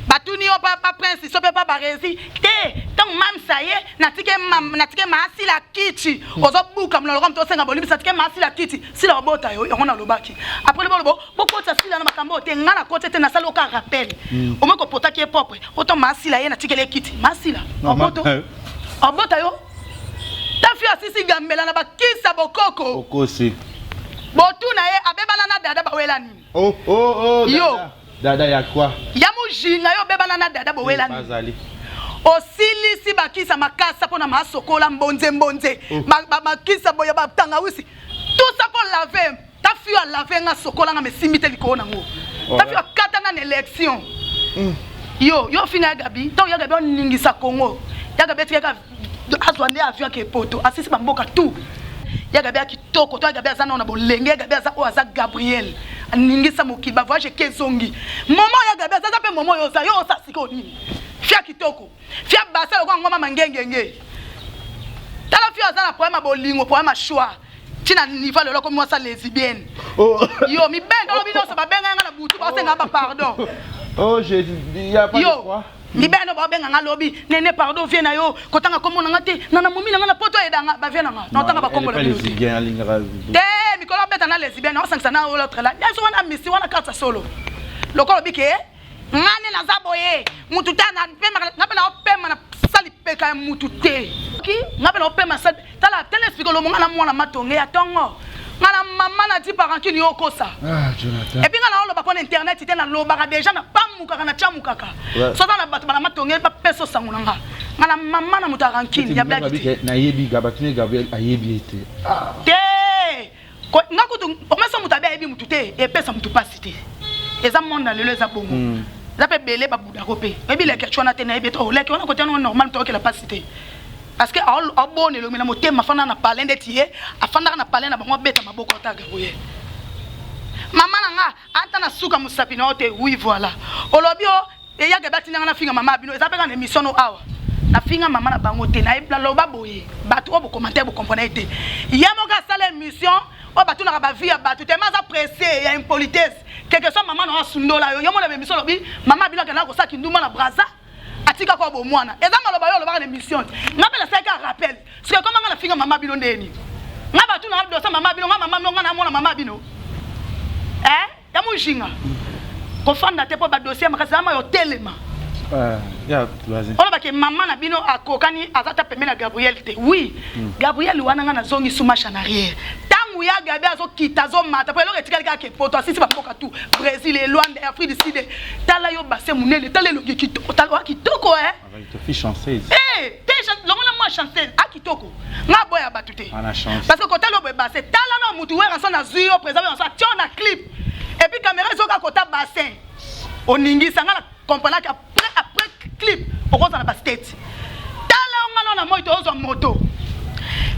batuni yo papa prince so pe pa barezi te tant mam saye natike maasi la kiti ozo buka mlolo mto senga bolibi satike maasi la kiti sila obota yo ngona lobaki après le bolobo bokota sila na makambo te ngana kote te na sala ka rappel o meko potaki propre oto maasi la ye natike le kiti maasi la obota yo ta fi asisi gambela na bakisa bokoko okosi botu na ye abebana na dada bawela ni yo dada ya kwa ya mujinga yo bebana na dada bowela bazali osili si bakisa makasa pona masokola mbonze makisa boya batanga wisi tout ça pour laver ta fille a laver nga sokola nga mesimite likona ngo ta fille akata nga élection yo fina gabi to ya gabi on ningisa Congo ya gabi tika azwande avion ke poto asisi bamboka tout ya gabi akitoko to ya gabi azana na bolenge ya gabi aza o aza Gabriel ningisa mokiba voyage kezongi momo ya gabi aza pe momo yo sa siko nini fia kitoko fia basa ko ngoma mangengenge tala fia aza na poema bolingo poema choix tina niveau le ko mwasa lesbienne yo mi bendo lo bino so ba benga nga na butu ba senga ba pardon je dis y a pas de quoi mi beno ba benga nga lobi nene pardon viens na yo kotanga komo na ngate na mumi na nga na poto edanga ba viens na nga na tanga ba kombo la te mi ko la beta na lesbienne o sangsa na l'autre là ya so wana misi wana kata solo lokolo bike ngane na zaboye mutu tana pema ngapela opema na sali peka mutu te ki ngapela opema sali tala tele explique lo ngana mwana matonge ya tongo ngana mama na ti parent ni okosa Jonathan et puis ngana lo ba pona internet te na lo ba déjà na pamuka na chamukaka so na batu bana matonge ba peso sangulanga ngana mama na mutarankini ya blague na yebi gabatune Gabriel ayebi ete te ko ngakutu omesa mutabe ayebi mutu te e pesa mutu pasite eza monde lelo eza bongo zape belé ba buda kopé ebi le ke chona te na ebi to le ke ona ko tena normal to ke la pasité parce que a bonne le mina motema fana na parler ndetié afanda na parler na bango beta maboko ta gaboye mama nanga anta na suka musapi na ote oui voilà olobio e ya gabati na finga mama bino ezape na émission no awa na finga mama na bango te na ebla loba boye batu obo commentaire bo comprendre te yamo ka sala mission o batu na ba vie batu te maza pressé ya impolitesse quelque soit maman na sundola yo mona be mission lobi mama bila kana ko sa kinduma na braza atika ko bo mwana eza maloba yo loba na mission ngapela sa ka rappel parce que comment ngana finga mama bilo ndeni ngaba tu na dosa mama bilo mama na mona mama bino ya mujinga ko fanda te po ba dossier makasa ma yo telema vas-y. On va que maman na bino akokani azata pemena Gabriel te. Oui. Gabriel wana nga na zongi suma en arrière. Tangu ya Gabriel azo kita zo mata. Po eloko etikali ke poto asisi ba mboka tout. Brésil et Luanda, Afrique du Sud. Tala yo basse munene, tala lo kitoko, tala kitoko Avec te fille chanceuse. Déjà longola moi chanceuse akitoko. Nga boya batute. On a chance. Parce que kota lo be basse, tala no mutu wera son na zuyo préserver on sa tiona clip. Et puis caméra zo ka kota bassin. Oningi sanga comprendre qu'après clip on rentre dans la state tala ngalo na moto ozo moto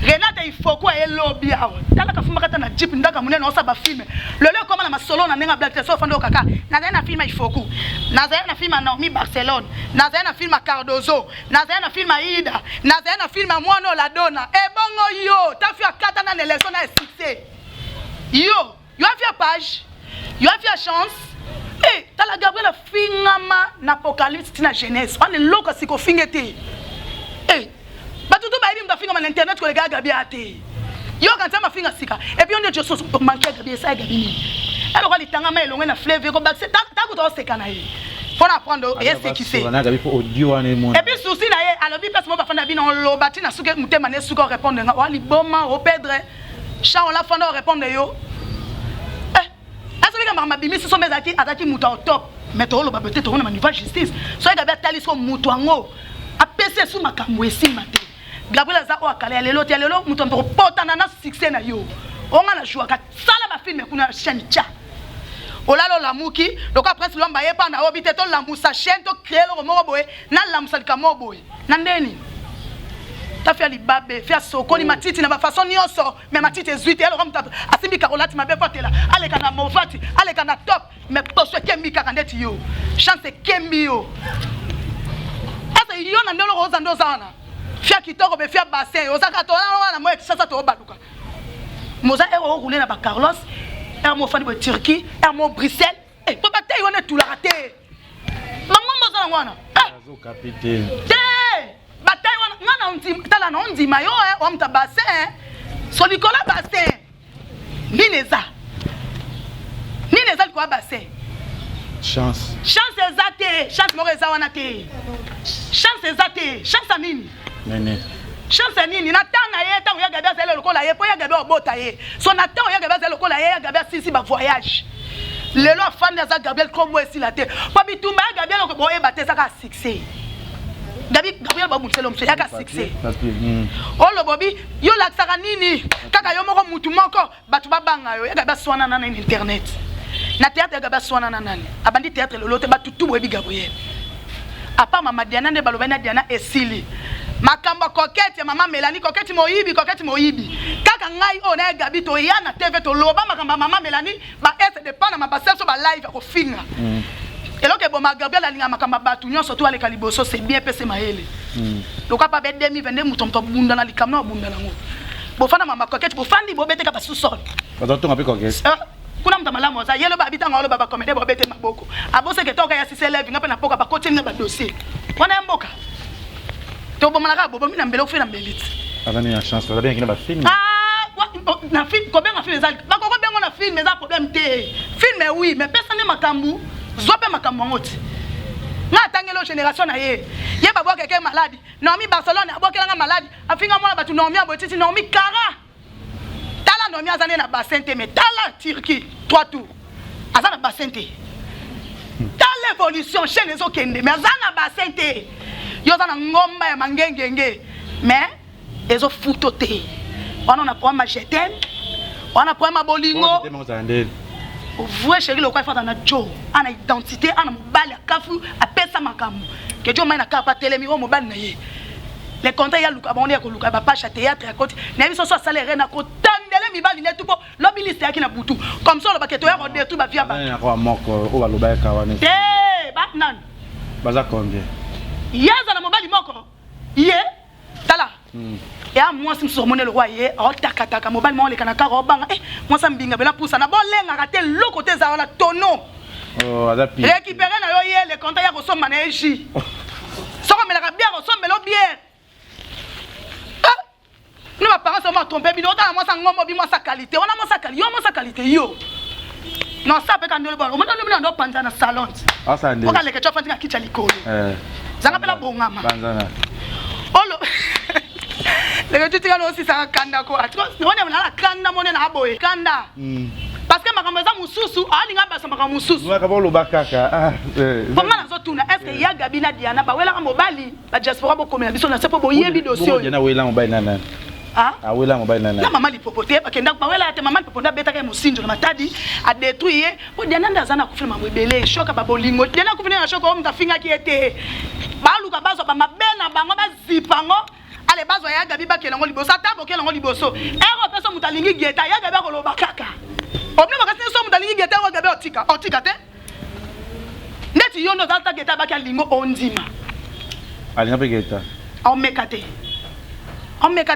Renata il faut quoi elobi awa tala ka fuma kata na jeep ndaka munene osa ba film lelo koma na masolo na nenga black so fando kaka na na film il faut coup na na film na Naomi Barcelone na na film Cardozo na na film Ida na na film Mwana la Donna e bongo yo ta fi akata na l'élection na succès yo have your page you have your chance. Tala Gabriel fingama na apocalypse tina jeunesse. On est loco siko fingete. Batutu ba ibi mtafinga na internet ko le Gabriel ate. Yo quand ça ma finga sika. Et puis on dit chose pour manquer Gabriel ça Gabriel. Alors ali tanga ma elongwe na fleuve ko baxe ta ko to sekana ye. Faut apprendre et c'est qui c'est. Et puis souci na ye alobi pesa mo ba fanda bino lobati na suke mutema ne suko répondre nga wali boma o pedre. Cha on la fanda répondre yo. Est-ce que ma bimi so mezaki ataki mutu au top mais to lo ba peut-être on na niveau justice so Gabriel tali so mutu ango apese su makambo esima te Gabriel za o akale lelo te lelo mutu mpoko potana na succès na yo onga na joie ka sala ba film kuna chaîne cha olalo la muki donc après lo mba yepa na obite to la musa chaîne to créer le mo boye na la musa kamo boye na ndeni ta fait libabe fait sokoni matiti na ba façon nyonso mais matiti ezuite alors comme asimbi karolati mabe fatela ale kana movati ale kana top mais poso kembi kakandeti yo chance kembi yo asa yo na ndolo roza ndo zana fia kitoko be fia bassin ozaka to na mo sasa to baluka moza ero rouler na ba Carlos er mo fani bo Turquie er mo Bruxelles po ba tay wona tout la raté maman moza ngwana azo capitaine bataille wana on tala na on mayo on ta bassin so likola bassin nineza kwa bassin chance ezate chance mo reza wana te chance ezate chance nini nene chance nini na tana ye tango ya Gabriel zelo lokola ye po ya Gabriel obota ye so na tango ya Gabriel zelo lokola ye ya Gabriel sisi ba voyage lelo afanda za Gabriel kombo esila te pa bitumba ya Gabriel ko boye baté ça ka succès Gabriel babutelo mse yaka succès. Olo bobi yo laksaka nini kaka yo moko mutu moko batu babanga yo yaka baswana na internet. Na théâtre yaka baswana na nani. Abandi théâtre lolote batu tout bobi Gabriel. Apa mama Diana ne balobena Diana esili. Makamba coquette ya mama Mélanie coquette moyibi kaka ngai o na Gabi to ya na TV to loba makamba mama Mélanie ba ese de pana mabasel so ba live ko finga. Et que bon Gabriel alinga makamba batu nyonso to ale kaliboso c'est bien pese mahele. Donc pas be 2022 mutom to bunda na likamna bunda nango. Bo fana mama coquette bo fandi bo bete ka ba sous-sol. Ba to ngapi coquette. Kuna mtamala za yelo ba habita ngalo baba komede bo bete maboko. Abose ke toka ya sise live ngape na poka ba coaching na ba dossier. Wana mboka. To bo malaka bo mina mbele ofina mbeliti. Avani ya chance, ça bien qu'il na ba film. Na film ko benga film ezali. Ba ko benga na film eza problème te. Film oui, mais personne makambu. Zope makambo ngoti na tangelo génération na ye babo quelqu'un malade Naomi Barcelone abokela nga malade afinga mona batu Naomi abotiti Naomi kara tala Naomi azane na bassin te mais tala Turquie 3 tours azana bassin te tala évolution chez les okende mais azana bassin te yo zana ngomba ya mangengenge mais ezo futo te on a problème jetem on a problème bolingo vous chérie le quoi faire dans la Joe ana identité ana mobali akafu apesa makambo que Joe maina kapa telemi o mobali na ye les contrats ya luka boni ya ko luka ba page théâtre à côté na biso so salaire na ko tandele mibali ne tupo lobiliste yaki na butu comme ça le baketo ya rodé tout ba via ba na ko moko o ba loba ka wane batnan baza combien yaza na mobali moko ye tala ya mwasi mosusu omoni eloko ye aotakataka mobali moko oleka na kaka obanga mwasi ambinga bela pusa na bolengaka te eloko te ezala na tono récupéré na yo ye le compte ya kosomba na ye jus soko omelaka biere osombela o biere ne baparents somo atrompe bino otala mwasi angombo bi mwasi qualité wana mwasi qualité yo mwasi qualité yo non ça peut quand le bon omona lobina ndo panza na salon okaleka tshofandi nga kicha likolo zanga pela bongama olo le tu tika aussi ça kanda ko atiko on na kanda mone na boye kanda parce que makambo za mususu alinga basa makambo mususu ngaka bolo bakaka bonga na zotuna est-ce que ya Gabi na Diana ba wela ka mobali ba diaspora bo komela biso na sepo bo yebi dossier Diana wela mobali nana wela mobali nana na mama lipopote ba kenda ba wela te mama lipopote beta ka musinjo na matadi a détruire bo Diana ndazana kufuna mabebele shoka ba bolingo Diana kufuna na shoka o mtafinga ki ete ba luka bazo ba mabena bango ba zipango ale bazo ya Gabi ba kelango liboso atabo kelango liboso ero pesa mutalingi geta ya Gabi ko loba kaka problème kasi so mutalingi geta wa Gabi otika te neti yondo zata geta ba kelingo ondima alinga pe geta on mekate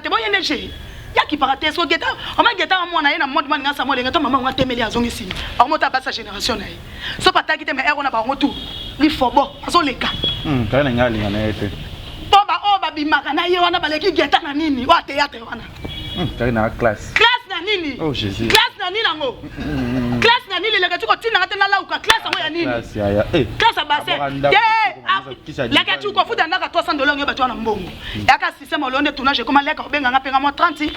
bo yeneje ya ki parate so geta on ma geta mo na ye na mode man ngasa mo lenga to mama ngwa temeli azongi sini on mota ba sa génération na ye so pataki te me ero na ba ngotu li fobo aso leka kana ngali ngana ete Toba oba bimaka na ye wana baleki geta na nini wa théâtre wana na classe na nini oh Jésus classe na nini ngo classe na nini leka tuko tina ngate na lauka classe ngo ya nini classe ya classe base leka tuko futa ndaka $300 nyo batwa na mbongo yaka système olonde tournage comme leka obenga ngapenga mo 30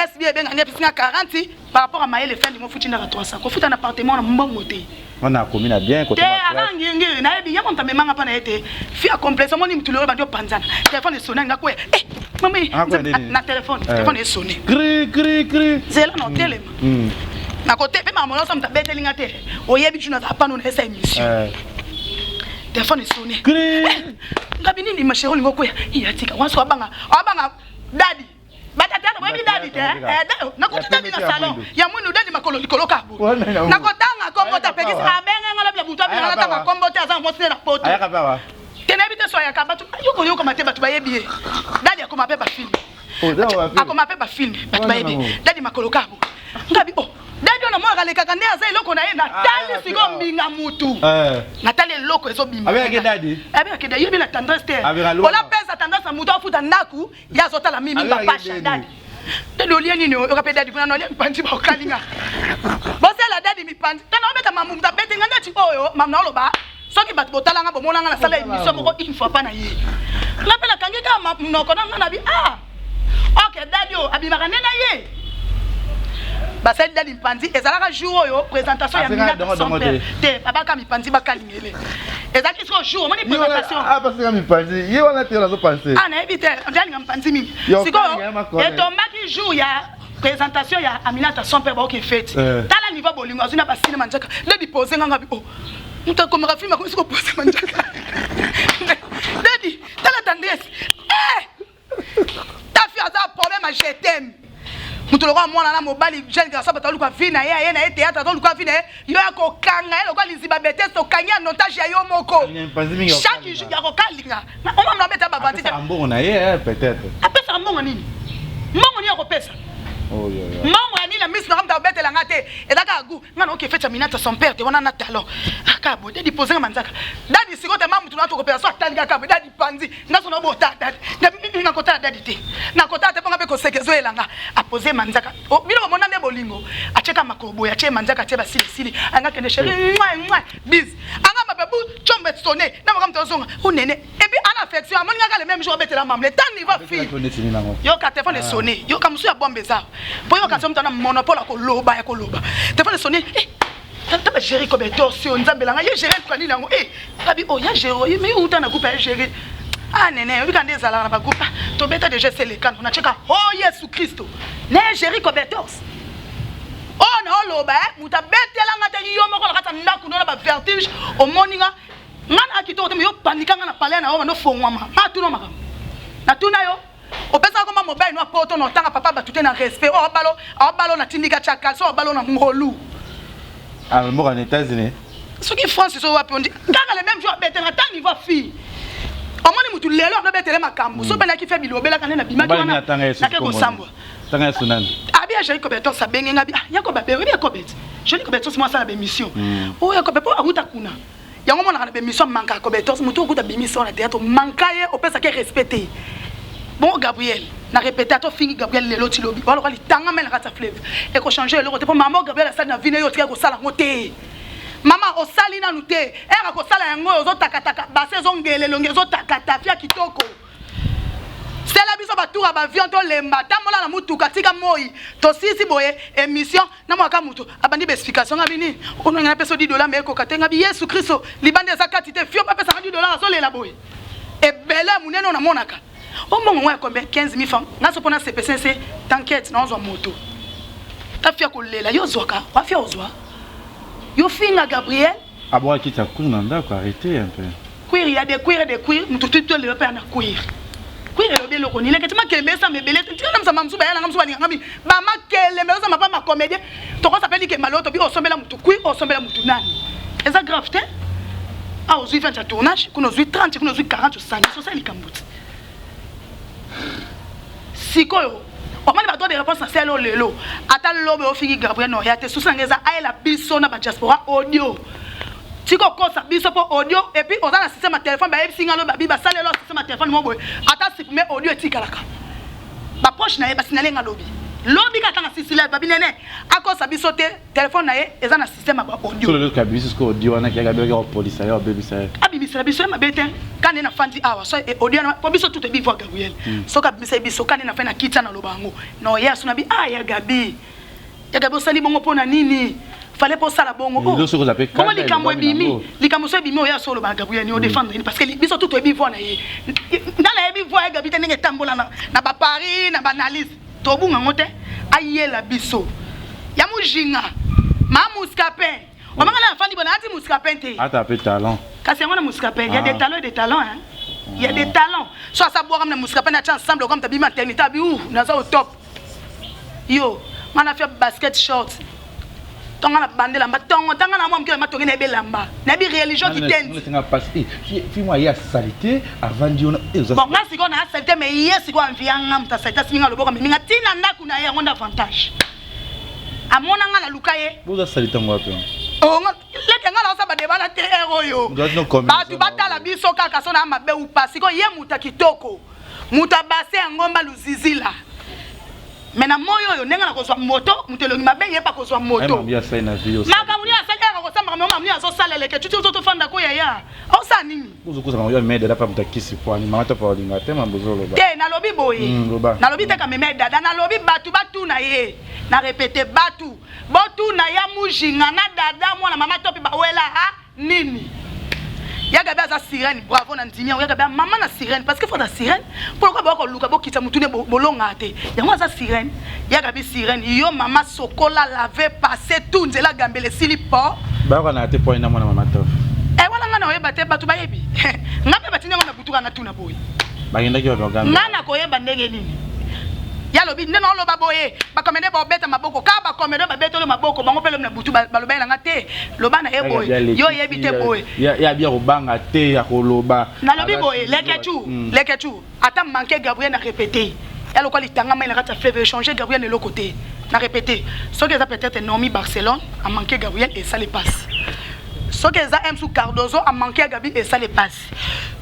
SB benga ngepi singa 40 par rapport à maïle fin du mo futi ndaka 300 ko futa na appartement na mbongo te on a commis na bien côté ala ngenge na yebi yamo ntame manga pa na ete fi a complexe moni mtuloro bandio panzana téléphone sonne ngakwe mami na téléphone est sonné cri zela no telema na côté pe mamono so mtabetelinga te oyebi tuna za pano na esa émission téléphone est sonné ngabi nini ma chérie ngokwe iyatika wanso abanga daddy batatana webi daddy te na kotata na salon ya mwinu daddy makolo likolo kabu na kotanga kombo ta pekisa abenga ngala bla buto bla ta kombo ta za mosina na poto ayaka bawa tenebite so ya kabatu yoko mate batu bayebi daddy akoma pe ba film akoma pe ba film batu bayebi daddy makolo kabu ngabi daddy ona mwa kaleka nde aza eloko na ye na tali siko mbinga mutu na tali eloko ezo bimba avec daddy yebi na tendresse te ola pesa tendresse mutu afuta ndaku ya zota la mimi ba pasha daddy daddy olie nini okape daddy kuna olie mpanzi ba okalinga bosse la daddy mipandi tana obeta mamu mta bete ngana ti oyo mamu na oloba soki batu botalanga bomonanga na sala émission moko une fois pa na ye lapela kangeka mnoko na ngana bi okay daddy abimaka nena ye basali dali mpanzi ezalaka jour oyo présentation ya Minata son père te babaka mipanzi bakalingele ezaki so jour moni présentation parce que mipanzi ye wana te lazo penser na éviter ndalinga mpanzi mingi siko etomaki jour ya présentation ya Aminata son père baoki fête tala niveau bolingo azuna ba cinéma njaka dadi poser nganga bi muta komaka film ko siko poser manjaka dadi tala tendresse ta fille a un problème à je t'aime mutuloko mwana na mobali jeune garçon bataluka vina ye na théâtre ataluka vina yo akokanga ye lokwa liziba bete so kanya notage ya yo moko chaque jour ya kokalinga na oma mna beta ba vantite mbongo na ye peut-être apesa mbongo nini mbongo ni akopesa mbongo ya nini miss na kamta betela ngate elaka gu ngana oke feta Minata son père te wana na talent akabo dadi poser manzaka dadi sikote mamu tunato kopesa so atanga kabo dadi panzi ngaso no bota dadi na kota dadi te na kota te ponga be ko sekezo elanga aposer manzaka bino mona nde bolingo acheka makobo ya che manzaka che basili anga kende chérie biz anga mabebu chombe sonné na makamta zonga unene et puis en affection amoni ngaka le même jour betela mamu le temps il va fi yo ka téléphone est sonné yo ka musu ya bombe za boyo ka somta na monopole ko loba téléphone est sonné taba gérer comme torsion nzambelanga ye gérer kwa nini nango kabi ya gérer mais uta na groupe ya gérer nene obi kande ezala na ba groupe to beta déjà c'est le cas on a cheka Yesu Kristo ne gérer comme torsion na oloba muta betela ngata yo moko la kata ndaku na ba vertige au moninga ngana akito te yo panikanga na palais na o no fongwama matuno makam na tuna yo opesa koma mobile no poto no tanga papa batute na respect balo na tindika chaka so balo na ngolu moko en États-Unis ce qui France so wapi on dit kaka le même jour bete na tani va fi omoni mutu lelo akobetele makambo so pena ki fait bilobela kana na bimaki wana na ke kosambwa tanga sunani abi a joli kobeton sa bengi ngabi yako ba beri kobet joli kobeton moi ça la émission o yako bepo aruta kuna yango mona na émission manka kobeton mutu okuta émission na théâtre mankaye opesa ke respecter bon Gabriel na répété à toi fini Gabriel lelo ti lobi wala ko li tanga mena kata fleuve et ko changer le côté pour maman Gabriel ça na vine yo tika ko sala ngote mama o sali na nute era ko sala yango yo zo takataka base zo ngele longe zo takata fia kitoko c'est la biso batura ba vion to lemba tamola na mutuka tika moi to sisi boye émission na mwaka mutu abandi be explication ngabini ono ngana peso $10 mais ko katenga bi Yesu Kristo libande za katite fio pa pesa $10 so lela boye e bele muneno na monaka au moment où combien 15 000 francs na so pona CPCC t'enquête na zo moto ta fia ko lela yo zoka wa fia ozwa yo finga Gabriel abo akita kuna ndako arrêter un peu queer il y a des queer mututu to le père na queer queer le bien le koni le ketima kembe ça me belé tu na msa mamsu ba ya na msu ba ngami ba makele me ça m'a pas ma comédie to ko s'appelle que maloto bi osombela mutu queer osombela mutu nani est ça grave te ah aux 20 tournage kuno 30 kuno 40 50 so ça likambuti sikoyo omani ba droit de réponse na selo lelo ata lobe ofiki Gabriel no ya te susangeza ayela biso na ba diaspora audio tiko kosa biso po audio et puis oza na système téléphone ba ebsinga lo ba bi ba salelo système téléphone mo boy ata supprimer audio etikalaka ba poche na ye ba sinalenga lobi ka tanga sisila ba binene akosa biso te téléphone na ye eza na système ba audio sur le kabisi ko audio wana ki Gabriel ko police ya baby sa abi misala biso ma bete kana na fandi awa so e audio na po biso tout e bi vo Gabriel so ka biso kana na fa na kitsa na lobango no ya suna bi ya Gabi sali bongo pona nini fallait pas ça la bongo oh comment les cambo bimi les cambo so bimi o ya solo ba Gabriel ni o défendre parce que biso tout e bi vo na ye dans la bi vo ya Gabi tenge tambola na ba Paris na ba analyse to bunga ngote ayela biso ya mujinga ma muskapin o mangala fandi bona ati muskapin te ata pe talent kasi ngona muskapin il y a des talents et des talents hein il y a des talents soit ça boire comme na muskapin na ensemble comme ta bi maternité bi na ça au top yo mana fait basket short tonga na bandela matongo tanga na moi mkele matongi na belamba na bi religion qui tente on tenga passer fi moi ya salité avant diona bon nga siko na salité mais yes ko envianga mta salité singa loboko mais minga tina ndaku na ye ngonda avantage amona nga na lukaye boza salité ngwapi oh nga leke nga la sa ba debana te eroyo ba tu batala biso kaka so na mabe ou pas siko ye muta kitoko muta base ngomba luzizila mena moyo yo nenga na kozwa moto mutelongi mabe ye pa kozwa moto bien ça na vie makamuni asaka ko samba mama muni azo sala leke tutu to fanda ko ya o sa nini kuzo kuza yo mede la pa mutakisi kwani mama ta pa linga tema bozolo ba te na lobi boye na lobi te ka meme dada na lobi batu na ye na répéter batu na ya mujinga na dada mwana mama topi ba wela ha nini ya gabe za sirène bravo na ndimia ya gabe mama na sirène parce que faut la sirène pourquoi ba ko luka bo kita mutune bolonga te ya mwa za sirène ya gabe sirène yo mama sokola laver passer tout nzela gambele silipo ba ko na te point na mwana mama tof wala nga na oyeba te batu bayebi ngabe batinga na butuka na tuna boy bagenda ki ba gamba ngana ko yeba ndenge nini ya lobi ndeno lo baboye bakomende ba beta maboko ka bakomende ba beta lo maboko bango pele na butu balobela nga te loba na eboy yo yebi te boy ya bia ko banga te ya ko loba na lobi boy leketu ata manquer Gabriel na répéter ya lo ko litanga mai na kata fleuve changer Gabriel le côté na répéter ce que ça peut-être Nomi Barcelone a manqué Gabriel et ça les passe ce que ça M sous Cardozo a manqué Gabi et ça les passe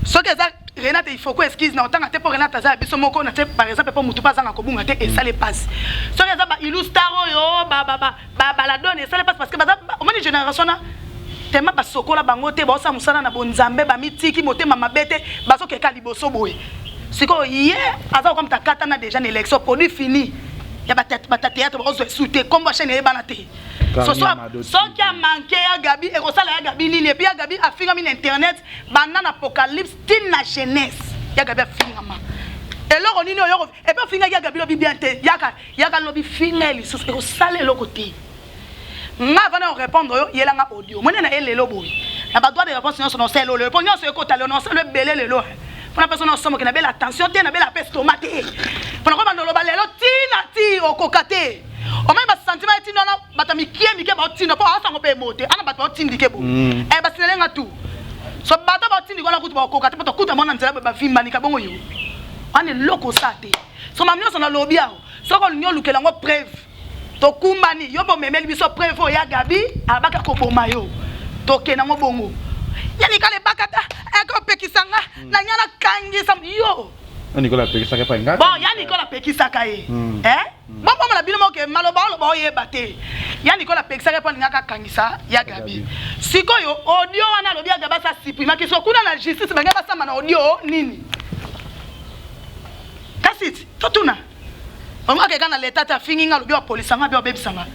ce que ça Renate il faut que excuse na otanga te pour Renate za biso moko na te par exemple pour mutu pas za ngakobunga te et ça les passe ce que ça ba illustaro yo ba la donne et ça les passe parce que ba au moins génération na tellement ba sokola bango te ba sa musana na bonzambe ba mitiki motema mabete ba so ke kaliboso boy siko ye aza comme ta katana déjà une élection produit fini ya ba théâtre ba zo souter comme ba chaîne ba na te so qui a manqué à Gabi et Rosala ya Gabi nini et puis ya Gabi a fini min internet banana apocalypse tin na jeunesse ya Gabi a fini ma et là on nini yo et puis fini ya Gabi lo bien te ya lo bi fini so et Rosala lo côté nga va répondre yo yela nga audio mona na elelo boy na ba droit de réponse non so le répondre so ko talo non so le belé lelo pour la personne ensemble qui na belle attention te na belle peste tomate pour la bando lo balelo ti o kokate o même sentiment ti non batami kie mi ke ba ti no po asa ngo pe mote ana batwa ti ndike bo e ba sinelenga tu so bata batindi kona kutu bakoka te poto kuta mona nzela ba vimba ni kabongo yo ane loko sate so mamnyo so na lobby aho so ko nyo lukela ngo preuve to kumbani yo bo memeli biso preuve ya Gabi abaka ko boma yo to kena ngo bongo yani kale bakata eko pekisanga na nyana kangisa yo Nicolas pekisaka pa ngaka bon ya Nicolas pekisaka ye bon bon la bino mo ke maloba lo ye bate ya Nicolas pekisaka pa ngaka kangisa ya Gabi sikoyo audio wana lobi ya Gabi sa supprimer ki so kuna na justice banga basama na audio nini kasiti totuna on va que quand l'état ta fini lobi wa police nga be obebisanga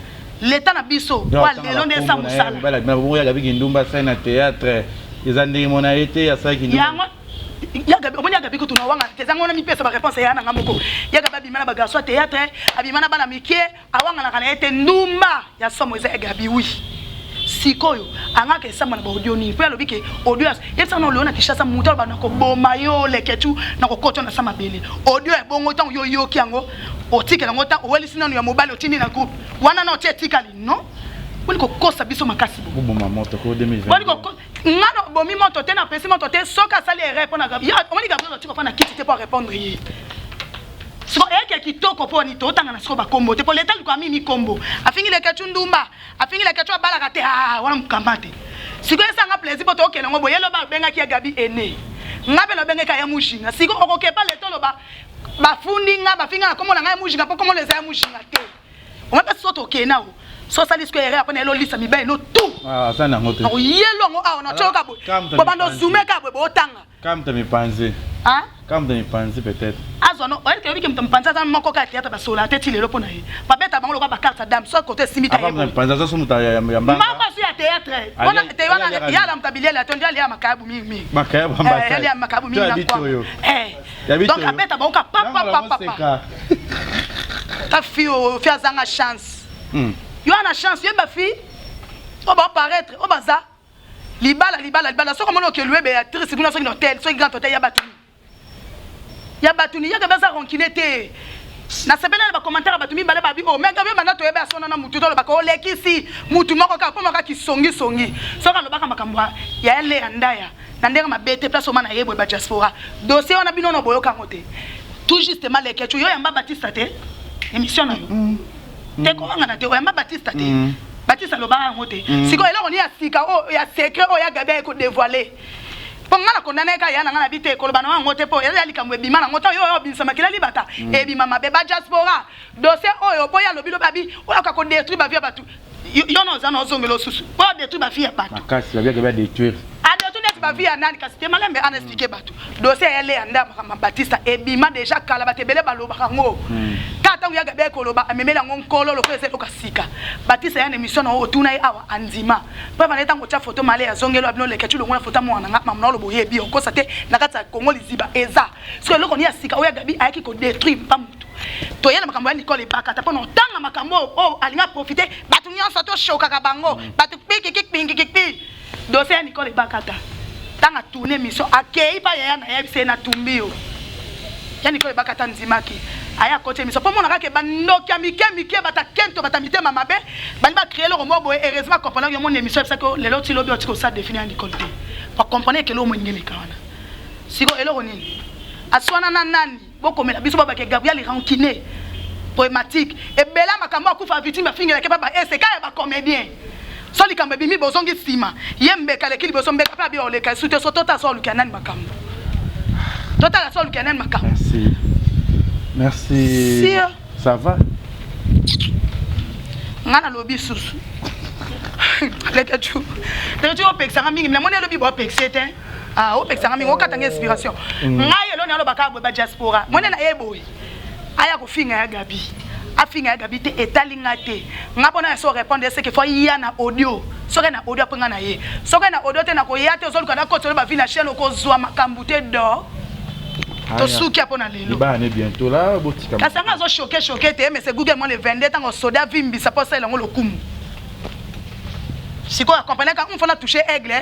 l'état na biso wa lelo nde sa musala bala bon ya Gabi kindumba scène na théâtre ezandiki mona été ya sa kindumba yango ya Gabi omonya Gabi ko tuna wanga tezanga na mi pesa ba réponse ya na ngamoko ya Gabi bimana ba garçon théâtre abimana bana mikie awanga na kana ete ndumba ya somo za Gabi oui sikoyo anga ke sama na audio ni pe lobi ke audio yesa no leona tishasa muto ba na ko boma yo leketu na ko koto na sama bele audio e bongo tan yo kiango otikela ngota owelisi nanu ya mobile otindi na group wana na otikali no woni ko kosa biso makasi bo boma moto ko 2020 woni ko ngano bomi moto te na pesi moto te soka sali répondre na ya omoni Gabriel otiko fa na kiti te pour répondre yi so eke kitoko po ni totanga na siko ba kombo te po leta liko mimi kombo afingi le ketu ndumba afingi le ketu bala kate wana mukambate siko esanga plaisir po to okela ngo boyelo ba benga ki ya Gabi ene ngabe lo benga ka ya mushinga siko okokepa leto lo ba bafundi nga bafinga na komo na nga mushinga po komo leza ya mushinga te o mapa soto okena o so sali siko ere apona elo lisa mibai no tout sana ngote o yelo ngo awo na choka bo bo bando zume ka bo otanga kam te mi panze hein kam te mi panze peut-être azono o elke obi ke mtampanza za moko ka théâtre ba sola te tilelo pona ye ba beta bango ba carte dame so côté simita ye ba panza so muta ya mbanga mama so ya théâtre ona te wana ya la mtabilia la tondia ya makabu mingi makabu mbasa ya makabu mingi na kwa donc abeta bango ka papa ta fio fia zanga chance yo ana chance ye ba fi o ba paraître o baza libala so comme on que lui Béatrice nous sommes dans hôtel so grand hôtel ya batuni ya Gabi za ronkinete na sebela ba commentaire batumi bale babi o mega be bana to yeba sona na mutu to ba ko lekisi mutu moko ka poma ka kisongi so ka lobaka makambo ya ele andaya na ndenge mabete place o mana yebo ba diaspora dossier wana bino no boyoka ngote tout justement leketu yo yamba Baptiste te émission na yo te ko ngana te o yamba Baptiste te Baptiste lobaka ngote siko eloko ni ya sika o ya secret o ya Gabi ko dévoiler pongana kondana ka yana ngana bite ko lobana ngote po ya likamwe bima na ngota yo binsa makila libata e bima mabeba diaspora dossier oyo boya lobilo babi o ka ko détruire ba via batu yo no zana ozongelo susu po détruire ba via batu makasi ba Gabi détruire a détruire ba via nani kasi te malembe ana expliquer batu dossier ele anda makamba Baptiste e bima déjà kala batebele baloba ngo kata ya Gabi ko loba amemela ngonkolo lo kwese lokasika Baptiste ya émission o tuna awa andima pa bana tango cha photo male ya zongelo abino le ketu lo ngona photo mwana ngapa mna lo boyebi o kosa te na kata Kongo liziba eza so loko ni ya sika o ya Gabi ayaki ko détruire pa mutu to yena makambo ya Nicole Baka ta pona tanga makambo o alinga profiter batu nyonso to shoka ka bango batu piki dossier ya Nicole Baka ta tanga tourner mission akei pa ya na yebise na tumbio ya Nicole Baka ta nzimaki aya côté mission pour mon ka ke bandokia mike bata kento bata mitema mabe bani ba créer le romo heureusement comprendre que mon émission ça que les lotis lobby otiko ça définir Nicole te pour comprendre que lo mo ngene kawana siko eloko nini aswana na nani bokomela biso baba ke Gabriel rancune poématique et bela makambo akufa victime afingela ke baba et c'est quand ba comédien so likambe bimi bozongi sima yembe kale kili bozombe ka pa bi oleka sute so tota so lukana makambo tota so lukana makambo merci ça va ngana lobi susu leketu o pexanga mingi na mona lobi bo pexete o pexanga mingi o katanga inspiration ngaye lo nyalo baka ba diaspora mona na eboy aya ko finga ya Gabi afinga ya Gabi te etalinga te ngapona so répondre ce que faut ya na audio soka na audio penga na ye soka na audio te na ko ya te zo luka na ko tolo ba vi na chaîne ko zwa makambu te do to souki apona lelo ba ne bientôt là botika kasanga zo choqué te mais c'est Google moi le 22 tant au soda vimbi ça passe là ngolo kumu siko accompagner quand on fait toucher aigle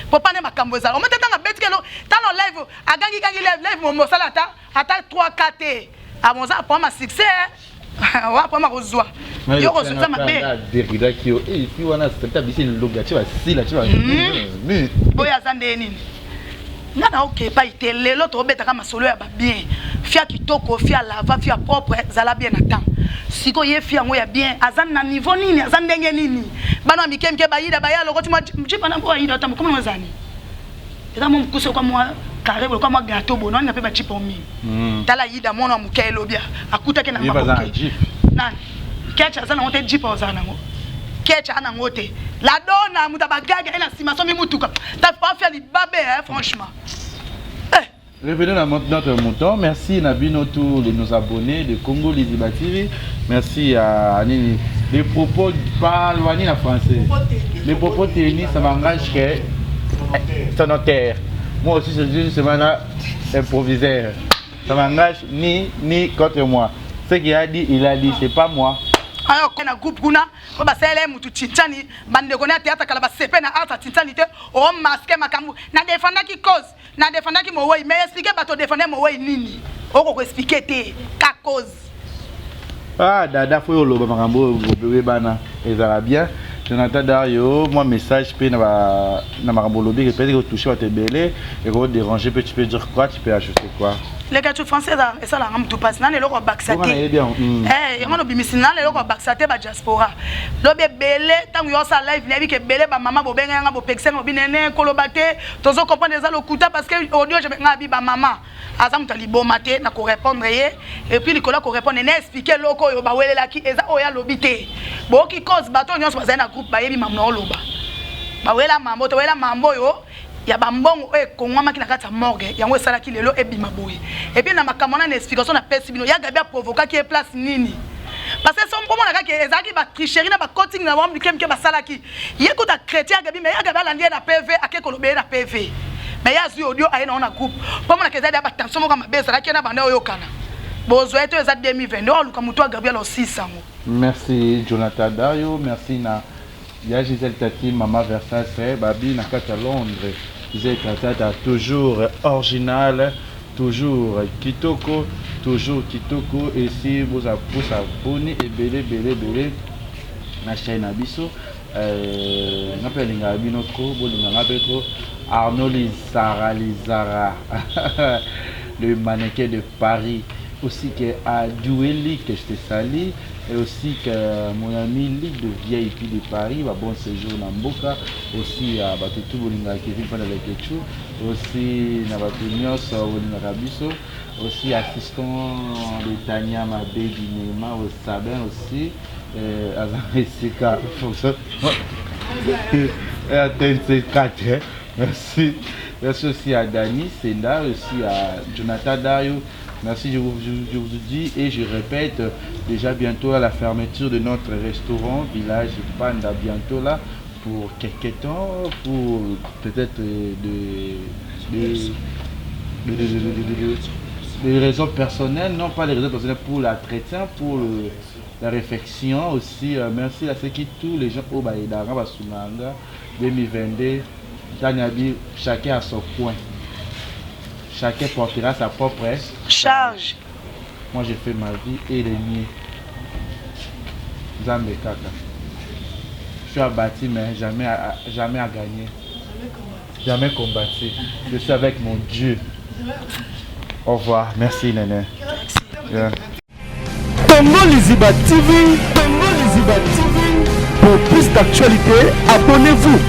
pour pas ne makambo za on mettant na betkelo tant en live agangi live mo salata ata 3-4 à mon ça pour ma succès wa pour ma rozwa yo rozwa ma be derida ki yo et puis wana c'est ta bisi le loga tu vas si là tu vas boya zande nini Ngana ok pas ite lelo to beta kama solo ya ba bien. Fia kitoko, fia lava, fia propre, zala bien attend. Siko ye fia ngo ya bien, azan na niveau nini, azan ndenge nini. Bana mikemke ba yida ba ya lokoti mo jipa na bo yida tamu comment wazani. Eza mo mkuso kwa mo carré kwa mo gâteau bono na pe ba jipa mi. Tala yida mono muke lobia, akuta ke na makoke. Nani? Kecha azana ngote jipa ozana ngo. Kecha ana ngote. La donna mutabagaga ena simaso mi mutuka. Ta pas faire libabe franchement. Revenons à notre mouton. Merci Nabino tous nos abonnés de Congo Liziba TV. Merci à Nini. Les propos pas loin en français. Les propos tenus, ça m'engage que c'est notaire. Moi aussi je dis c'est improviseur. Ça m'engage ni contre moi. Ce qu'il a dit, il a dit, c'est pas moi. Alors qu'on a groupe kuna ko ba sele mutu tintani bande ko na théâtre kala ba sepe na art tintani te o masque makamu na défendre qui cause na défendre qui mo way mais expliquer ba to défendre mo way nini o ko expliquer te ka cause dada faut lo ba makambo bébé bana ezala bien Jonathan Dario moi message pe na makambo lobi que peut-être toucher va te belé et ko déranger peut tu peux dire quoi tu peux ajouter quoi. Les gars français là et ça là ngam tout passe na le ko baxate ngano bimisina le ko baxate ba diaspora lo be belé tangu yo sa live na bi ke belé ba mama bo benga nga bo pexé mo binene kolobate tozo comprendre ça le kuta parce que audio je nga bi ba mama aza mutali bomate na ko répondre et puis Nicolas ko répondre na expliquer loko yo ba welela ki eza oya lobité bo ki cause bato nyonso ba na groupe ba yebi mamno loba ba wela mambo to wela mambo yo ya bambongo kongwama ki na kati ya morgue yango esala ki lelo ebima boye et puis na makamona na explication na pesi bino ya gabi a provoquer ki place nini parce que son comment na ka ke ezaki ba tricherie na ba coaching na wambi kemke ba sala ki yekuta chrétien gabi mais ya gabi alandi na PV akekolobe na PV mais ya zui audio aye na groupe pomona ke ezali ba tension mo kama bezala ki na banda oyo kana bozo eto eza 2022 oluka mutu a Gabriel Osisango. Merci Jonathan Dario, merci na ya Gisèle Tati Mama Versace babi na kata Londres. Gisèle Tati toujours original, toujours kitoko et si vous abonnez et belé na chaîne abiso n'appelle ngabino trop bolinga ngabetro Arnaud Lizara le mannequin de Paris aussi que à Doueli que je te salue et aussi que mon ami Ligue de VIP de Paris va bon séjour dans Mboka aussi à Batutu Bolinga Kevin pendant les Ketchou aussi na Batunios Bolinga Rabiso aussi assistant de Tania Mabé du Nema au Sabin aussi Azamesika merci aussi à Dani Senda aussi à Jonathan Dario. Merci, je vous dis et je répète, déjà bientôt à la fermeture de notre restaurant Village Panda, bientôt là, pour quelques temps, pour peut-être des raisons personnelles, non pas les raisons personnelles, pour l'entretien, pour la réflexion aussi. Merci à ceux qui, tous les gens au Baïdara, Basunanga, 2022, Tanyabi, chacun à son coin. Chacun portera sa propre charge. Moi, j'ai fait ma vie et les miens. Zambé Kaka. Je suis abattu, mais jamais à gagner. Jamais combattu. Je suis avec mon Dieu. Au revoir. Merci, Néné. Yeah. Congo Liziba TV. Pour plus d'actualités, abonnez-vous.